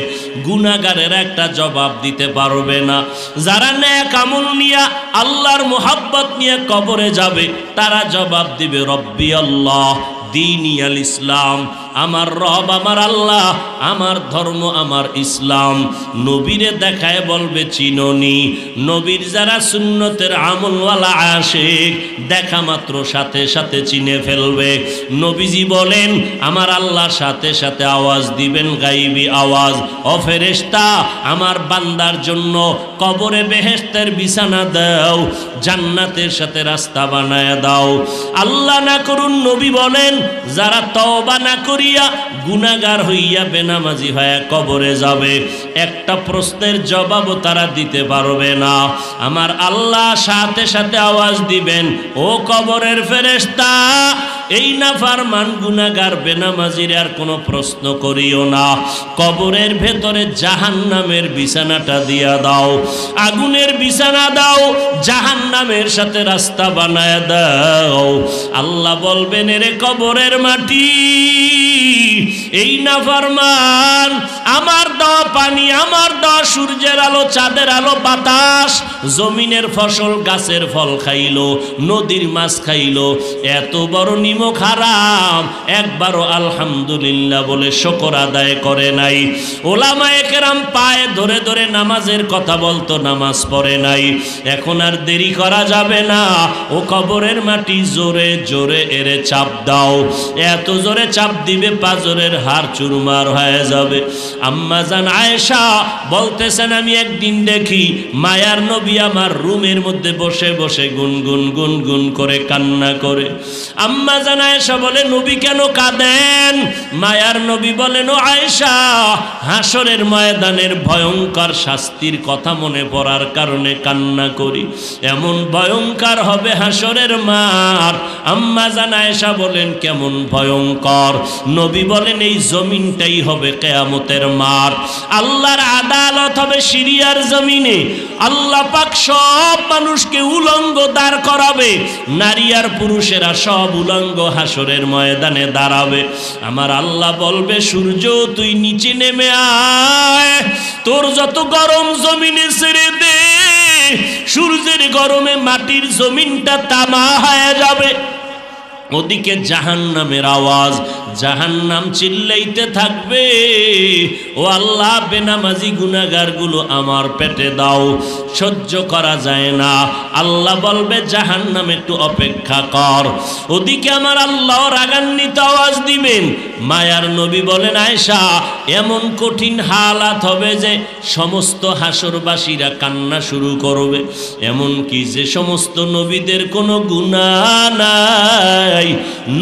গুনাহগারের একটা জবাব দিতে পারবে না। যারা নেক আমল নিয়া আল্লাহর মোহাব্বত নিয়ে কবরে যাবে, তারা জবাব দিবে রব্বি আল্লাহ দীনি আল ইসলাম, আমার রব আমার আল্লাহ, আমার ধর্ম আমার ইসলাম। নবীরে দেখায় বলবে চিননি। নবীর যারা সুন্নতের আমলওয়ালা আশিক, দেখা মাত্র সাথে সাথে চিনে ফেলবে। নবীজি বলেন, আমার আল্লাহ সাথে সাথে আওয়াজ দিবেন, গাইবি আওয়াজ, ও ফেরেশতা, আমার বান্দার জন্য কবরে বেহেশতের বিছানা দাও, জান্নাতের সাথে রাস্তা বানায় দাও। আল্লাহ না করুন, নবী বলেন, যারা তওবা না করিয়া গুনাহগার হইয়া বেনামাজি হয়ে কবরে যাবে, একটা প্রশ্নের জবাবও তারা দিতে পারবে না। আমার আল্লাহ সাথে সাথে আওয়াজ দিবেন, ও কবরের ফেরেশতা, এই নাফরমান গুনাহগার বেনামাজির আর কোনো প্রশ্ন করিও না, কবরের ভেতরে জাহান্নামের বিছানাটা দিয়া দাও, আগুনের বিছানা দাও, জাহান্নামের সাথে রাস্তা বানায় দাও। আল্লাহ বলবেন, এরে কবরের মাটি, এই নাফরমান আমার দেওয়া পানি, আমার দেওয়া সূর্যের আলো, চাঁদের আলো, বাতাস, জমিনের ফসল, গাছের ফল খাইলো, নদীর মাছ খাইলো, এত বড় নিমক হারাম, একবারও আলহামদুলিল্লাহ বলে শুকর আদায় করে নাই। ওলামায়ে কেরাম পায়ে ধরে ধরে নামাজের কথা বলতো, নামাজ পড়ে নাই। এখন আর দেরি করা যাবে না, ও কবরের মাটি, জোরে জোরে এরে চাপ দাও। এত জোরে চাপ দিবে পাজরের হাড় চুরমার হয়ে যাবে। আম্মা জান আয়েশা বলতেছেন, আমি একদিন দেখি মায়ার নবী আমার রুমের মধ্যে বসে বসে গুনগুন গুনগুন করে কান্না করে। আম্মা জান আয়েশা বলে, নবী কেন কাঁদেন? মায়ার নবী বলেন, ও আয়েশা, হাসরের ময়দানের ভয়ঙ্কর শাস্তির কথা মনে পড়ার কারণে কান্না করি। এমন ভয়ঙ্কর হবে হাসরের মাঠ। আম্মা জান আয়েশা বলেন, কেমন ভয়ঙ্কর? নবী বলেন, এই জমিনটাই হবে কিয়ামতের মাঠ। আল্লাহর আদালত হবে সিরিয়ার জমিনে। আল্লাহ পাক সব মানুষকে উলঙ্গ দাঁড় করাবে, নারী আর পুরুষেরা সব উলঙ্গ অঙ্গ হাসরের ময়দানে দাঁড়াবে। আমার আল্লাহ বলবে সূর্য তুই নিচে নেমে আয়, তোর যত গরম জমিনে ছেড়ে দে, সূর্যের গরমে মাটির জমিনটা তামা হয়ে যাবে। ওদিকে জাহান্নামের আওয়াজ, জাহান্নাম চিল্লাইতে থাকবে, ও আল্লাহ বেনামাজি গুনাহগারগুলো আমার পেটে দাও, সহ্য করা যায় না। আল্লাহ বলবে জাহান্নাম একটু অপেক্ষা কর। ওদিকে আমার আল্লাহ রাগান্বিত আওয়াজ দিবেন। মায়ার নবী বলেন আয়েশা, এমন কঠিন হালাত হবে যে সমস্ত হাসরবাসীরা কান্না শুরু করবে, এমন কি যে সমস্ত নবীদের কোনো গুনাহ নাই,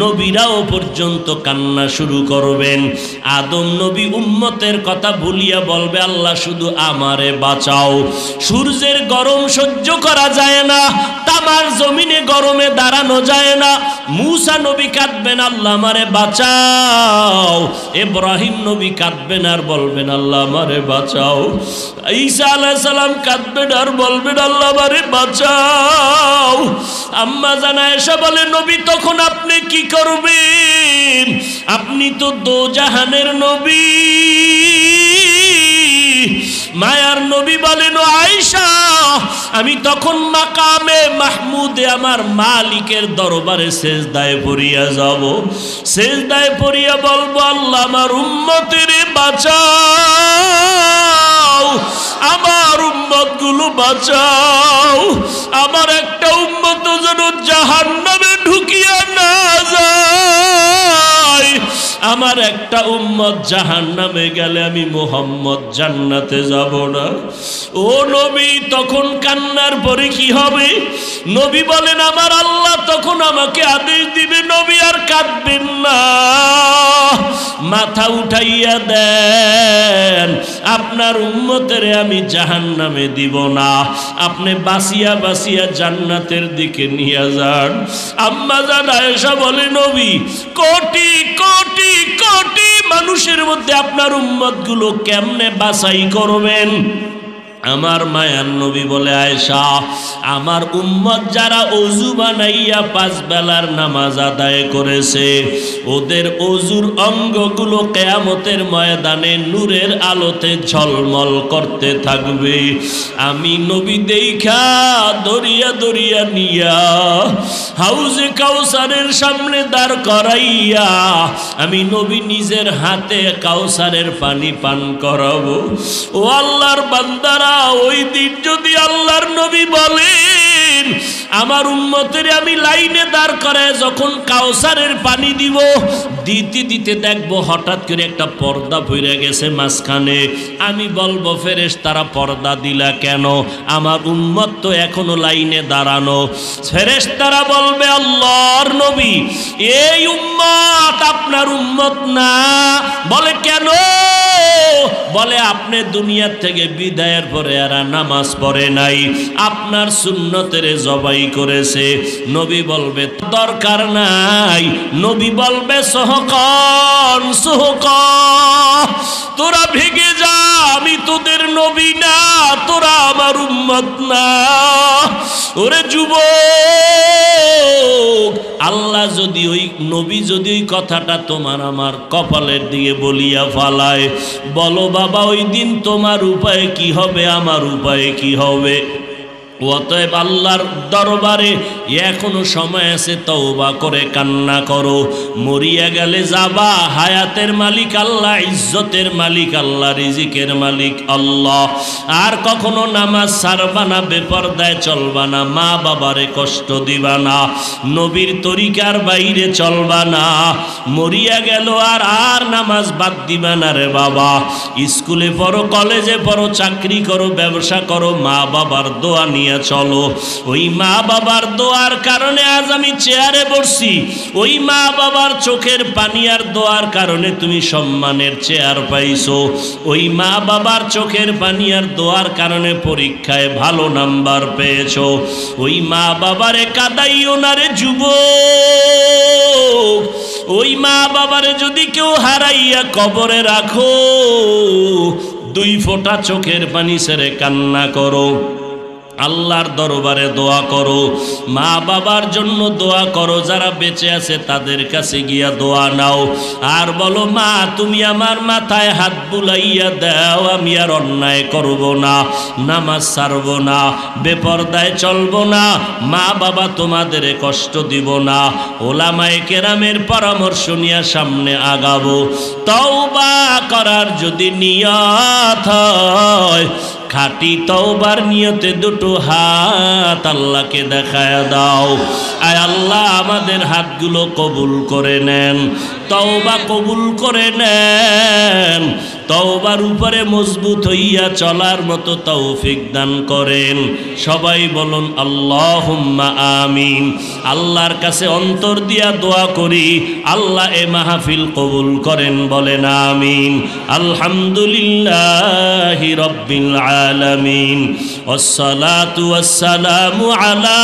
নবীরাও পর্যন্ত কান্না শুরু করবেন। আদম নবী উম্মতের কথা ভুলিয়া বলবে আল্লাহ শুধু আমারে বাঁচাও। সূর্যের গরম সহ্য করা যায় না, তামার জমিনে গরমে দাঁড়ানো যায় না। মূসা নবী কাঁদবেন আল্লাহ আমারে বাঁচাও। ইব্রাহিম নবী কাঁদবেন আর বলবেন আল্লাহ আমারে বাঁচাও। ঈসা আলাইহিস সালাম কাঁদবেন আর বলবেন আল্লাহ আমারে বাঁচাও। আম্মা জানা আয়েশা বলে নবী তখন আপনি কি করবেন? আপনি তো দোজাহানের নবী। মায়ার নবী বলেন আয়েশা, আমি তখন মাকামে মাহমুদে আমার মালিকের দরবারে সেজদায় পড়িয়া যাব। সেজদায় পড়িয়া বলবো আল্লাহ আমার উম্মতের বাঁচাও, আমার উম্মতগুলো বাঁচাও, আমার একটা উম্মত যেন জাহান্নামে ঢুকিয়া না যায়, আমার একটা উম্মত জাহান্নামে গেলে আমি মুহাম্মদ জান্নাতে যাব না। ও নবী তখন কান্নার পরে কি হবে? নবী বলেন আমার আল্লাহ তখন আমাকে আদেশ দিবে নবী আর কাঁদবেন না, মাথা উঠাইয়া দেন, আপনার উম্মতের আমি জাহান্নামে দিব না, আপনি বাঁচিয়া বাঁচিয়া জান্নাতের দিকে নিয়ে যান। আম্মা জান আয়েশা বলে নবী কোটি কোটি কোটি মানুষের মধ্যে আপনার উম্মতগুলো কেমনে বাছাই করবেন? আমার মায়ার নবী বলে আয়েশা, আমার উম্মত যারা ওযু বানাইয়া 5 বেলার নামাজ আদায় করেছে, ওদের ওযুর অঙ্গগুলো কিয়ামতের ময়দানে নূরের আলোতে ঝলমল করতে থাকবে। আমি নবী দেখা দরিয়া দরিয়া নিয়া হাউজে কাউসারের সামনে দাঁড় করাইয়া আমি নবী নিজের হাতে কাউসারের পানি পান করাবো। ও আল্লাহর বান্দারা, ওই দিন যদি আল্লাহর নবী বলেন আমার উম্মতের আমি লাইনে দাঁড় করায় যখন কাউসারের পানি দিব, দিতে দিতে দেখবো হঠাৎ করে একটা পর্দা পড়ে গেছে মাঝখানে। আমি বলবো ফেরেশতারা পর্দা দিলা কেন? আমার উম্মত তো এখনো লাইনে দাঁড়ানো। ফেরেশতারা বলবে আল্লাহর নবী এই উম্মত আপনার উম্মত না। বলে কেন? বলে আপনি দুনিয়া থেকে বিদায়ের পরে এরা নামাজ পড়ে নাই, আপনার সুন্নতের জবাই করেছে। নবী বলবে দরকার নাই। নবী বলবে সহকন সহকন, তোরা ভেগে যা, আমি তোদের নবী না, তোরা আমার উম্মত না। ওরে যুবক, আল্লাহ যদি ওই নবী যদি ওই কথাটা তোমার আমার কপালের দিকে বলিয়া ফালায়, বলো বাবা ওই দিন তোমার উপায় কি হবে, আমার উপায় কি হবে? অতএব আল্লাহর দরবারে এখনো সময় আছে, তওবা করে কান্না করো। মরিয়া গেলে যাবা, হায়াতের মালিক আল্লাহ, ইজ্জতের মালিক আল্লাহ, রিজিকের মালিক আল্লাহ। আর কখনো নামাজ ছাড়বা না, বেপরদায় চলবা না, মা বাবারে কষ্ট দিবা না, নবীর তরিকার বাইরে চলবা না। মরিয়া গেল আর আর নামাজ বাদ দিবা না রে বাবা। স্কুলে পড়ো, কলেজে পড়ো, চাকরি করো, ব্যবসা করো, মা বাবার দোয়া নিয়ে চলো। ওই মা বাবার দোয়ার কারণে আজ আমি চেয়ারে বসছি, ওই মা বাবার চোখের পানি আর দোয়ার কারণে তুমি সম্মানের চেয়ার পাইছো, ওই মা বাবার চোখের পানি আর দোয়ার কারণে পরীক্ষায় ভালো নাম্বার পেয়েছো। ওই মা বাবারে কাঁদাইও না রে যুবক। ওই মা বাবারে যদি কেউ হারাইয়া কবরে রাখো, 2 ফোঁটা চোখের পানি ছেড়ে কান্না করো। আল্লাহর দরবারে দোয়া করো, মা বাবার জন্য দোয়া করো, যারা বেঁচে আছে তাদের কাছে গিয়া দোয়া নাও, আর বলো মা তুমি আমার মাথায় হাত বুলাইয়া দাও, আমি আর অন্যায় করব না, নামাজ ছাড়ব না, বেপরদায় চলব না, মা বাবা তোমাদের কষ্ট দিব না, ওলামায়ে কেরামের পরামর্শ নিয়ে সামনে আগাবো। তওবা করার যদি নিয়ত হয়, খাঁটি তওবার নিয়তে দুটো হাত আল্লাহকে দেখায় দাও। আয় আল্লাহ আমাদের হাতগুলো কবুল করে নেন, তওবা কবুল করে নেন, তওবার উপরে মজবুত হইয়া চলার মতো তৌফিক দান করেন। সবাই বলুন আল্লাহুম্মা আমিন। আল্লাহর কাছে অন্তর দিয়া দোয়া করি, আল্লাহ এ মাহফিল কবুল করেন, বলেন আমিন। আলহামদুলিল্লাহি রাব্বিল আলামিন, ওয়াসসালাতু ওয়াসসালামু আলা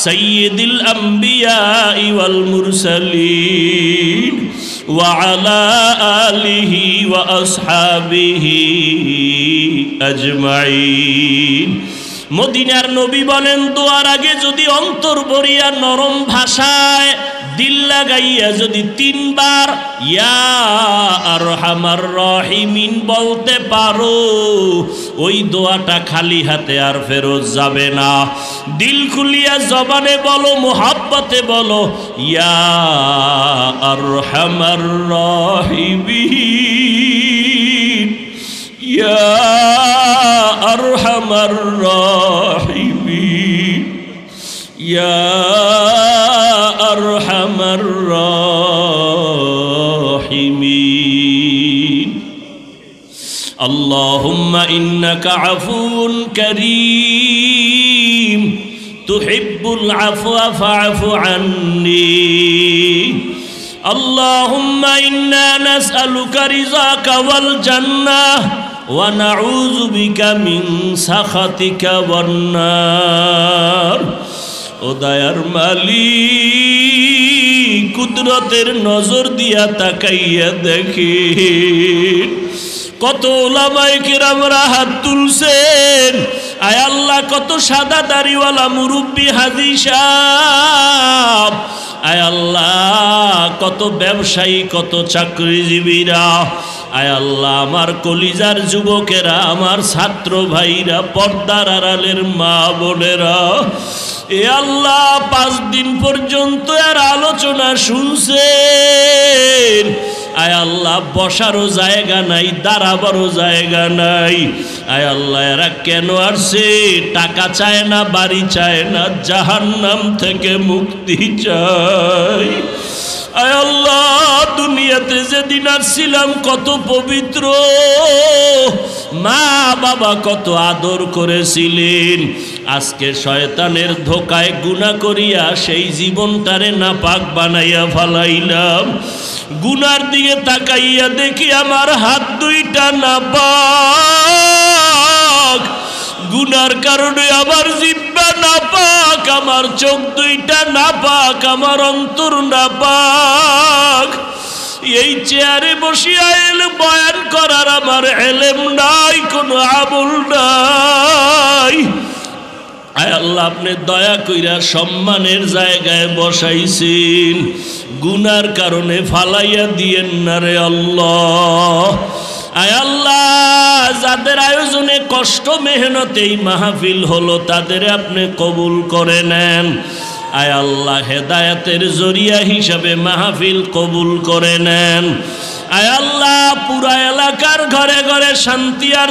সাইয়্যিদিল আমবিয়াই ওয়াল মুরসালিন ওয়া আলা আলিহি ওয়া আসহাবিহি আজমাইন। মদিনার নবী বলেন, দোয়ার আগে যদি অন্তর ভরিয়া নরম ভাষায় দিল লাগাইয়া যদি 3 বার ইয়া আরহামার রহিমিন বলতে পারো, ওই দোয়াটা খালি হাতে আর ফেরত যাবে না। দিল খুলিয়া জবানে বলো, মোহাব্বতে বলো, ইয়া আরহামার রহিমিন, ইয়া আরহামার রহিমিন, ইয়া আরহামার রাহিমিন। আল্লাহুম্মা ইন্নাকা আফুউন কারীম তুহিব্বুল আফওয়া ফা'ফু আন্নী। আল্লাহুম্মা ইন্না নাসআলুকা রিযাকা ওয়াল জান্নাহ ওয়া নাউযু বিকা মিন সাখাতিকা ওয়ান নার। ও দয়ার মালিক, কুদরতের নজর দিয়া তাকাইয়া দেখি কত ওলামায়ে কেরামরা হাত তুলছেন। আয় আল্লাহ, কত সাদা দাড়িওয়ালা মুরব্বী হাজী সাহেব, আয় আল্লাহ কত ব্যবসায়ী, কত চাকরিজীবীরা, আয় আল্লাহ আমার কলিজার যুবকেরা, আমার ছাত্র ভাইরা, পর্দার আড়ালের মা বোনেরা, এ আল্লাহ 5 দিন পর্যন্ত আর আলোচনা শুনছেন। আয় আল্লাহ বসারও জায়গা নাই, দাঁড়াবারও জায়গা নাই। আয় আল্লাহ এরা কেন আসছে? টাকা চায় না, বাড়ি চায় না, জাহান্নাম থেকে মুক্তি চায়। আয় আল্লাহ দুনিয়াতে যেদিন আসছিলাম কত পবিত্র, মা বাবা কত আদর করেছিলেন, আজকে শয়তানের ধোকায় গুনাহ করিয়া সেই জীবনটারে নাপাক বানাইয়া ফালাইলাম। গুনার দিকে তাকাইয়া দেখি আমার হাত 2টা নাপাক, গুনার কারণে আমার জিহ্বা নাপাক, আমার চোখ 2টা নাপাক, আমার অন্তর নাপাক। এই চেয়ারে বসিয়া বয়ান করার আমার এলেম নাই, কোনো আমল নাই। আয় আল্লাহ আপনি দয়া কইরা সম্মানের জায়গায় বসাইছেন, গুনার কারণে ফালাইয়া দিয়েন না রে আল্লাহ। আয় আল্লাহ যাদের আয়োজনে কষ্ট মেহনত এই মাহফিল হলো, তাদের আপনি কবুল করে নেন। আয় আল্লাহ হেদায়েতের জরিয়া হিসাবে মাহফিল কবুল করে নেন। আয় আল্লাহ পুরা এলাকার ঘরে ঘরে শান্তি আর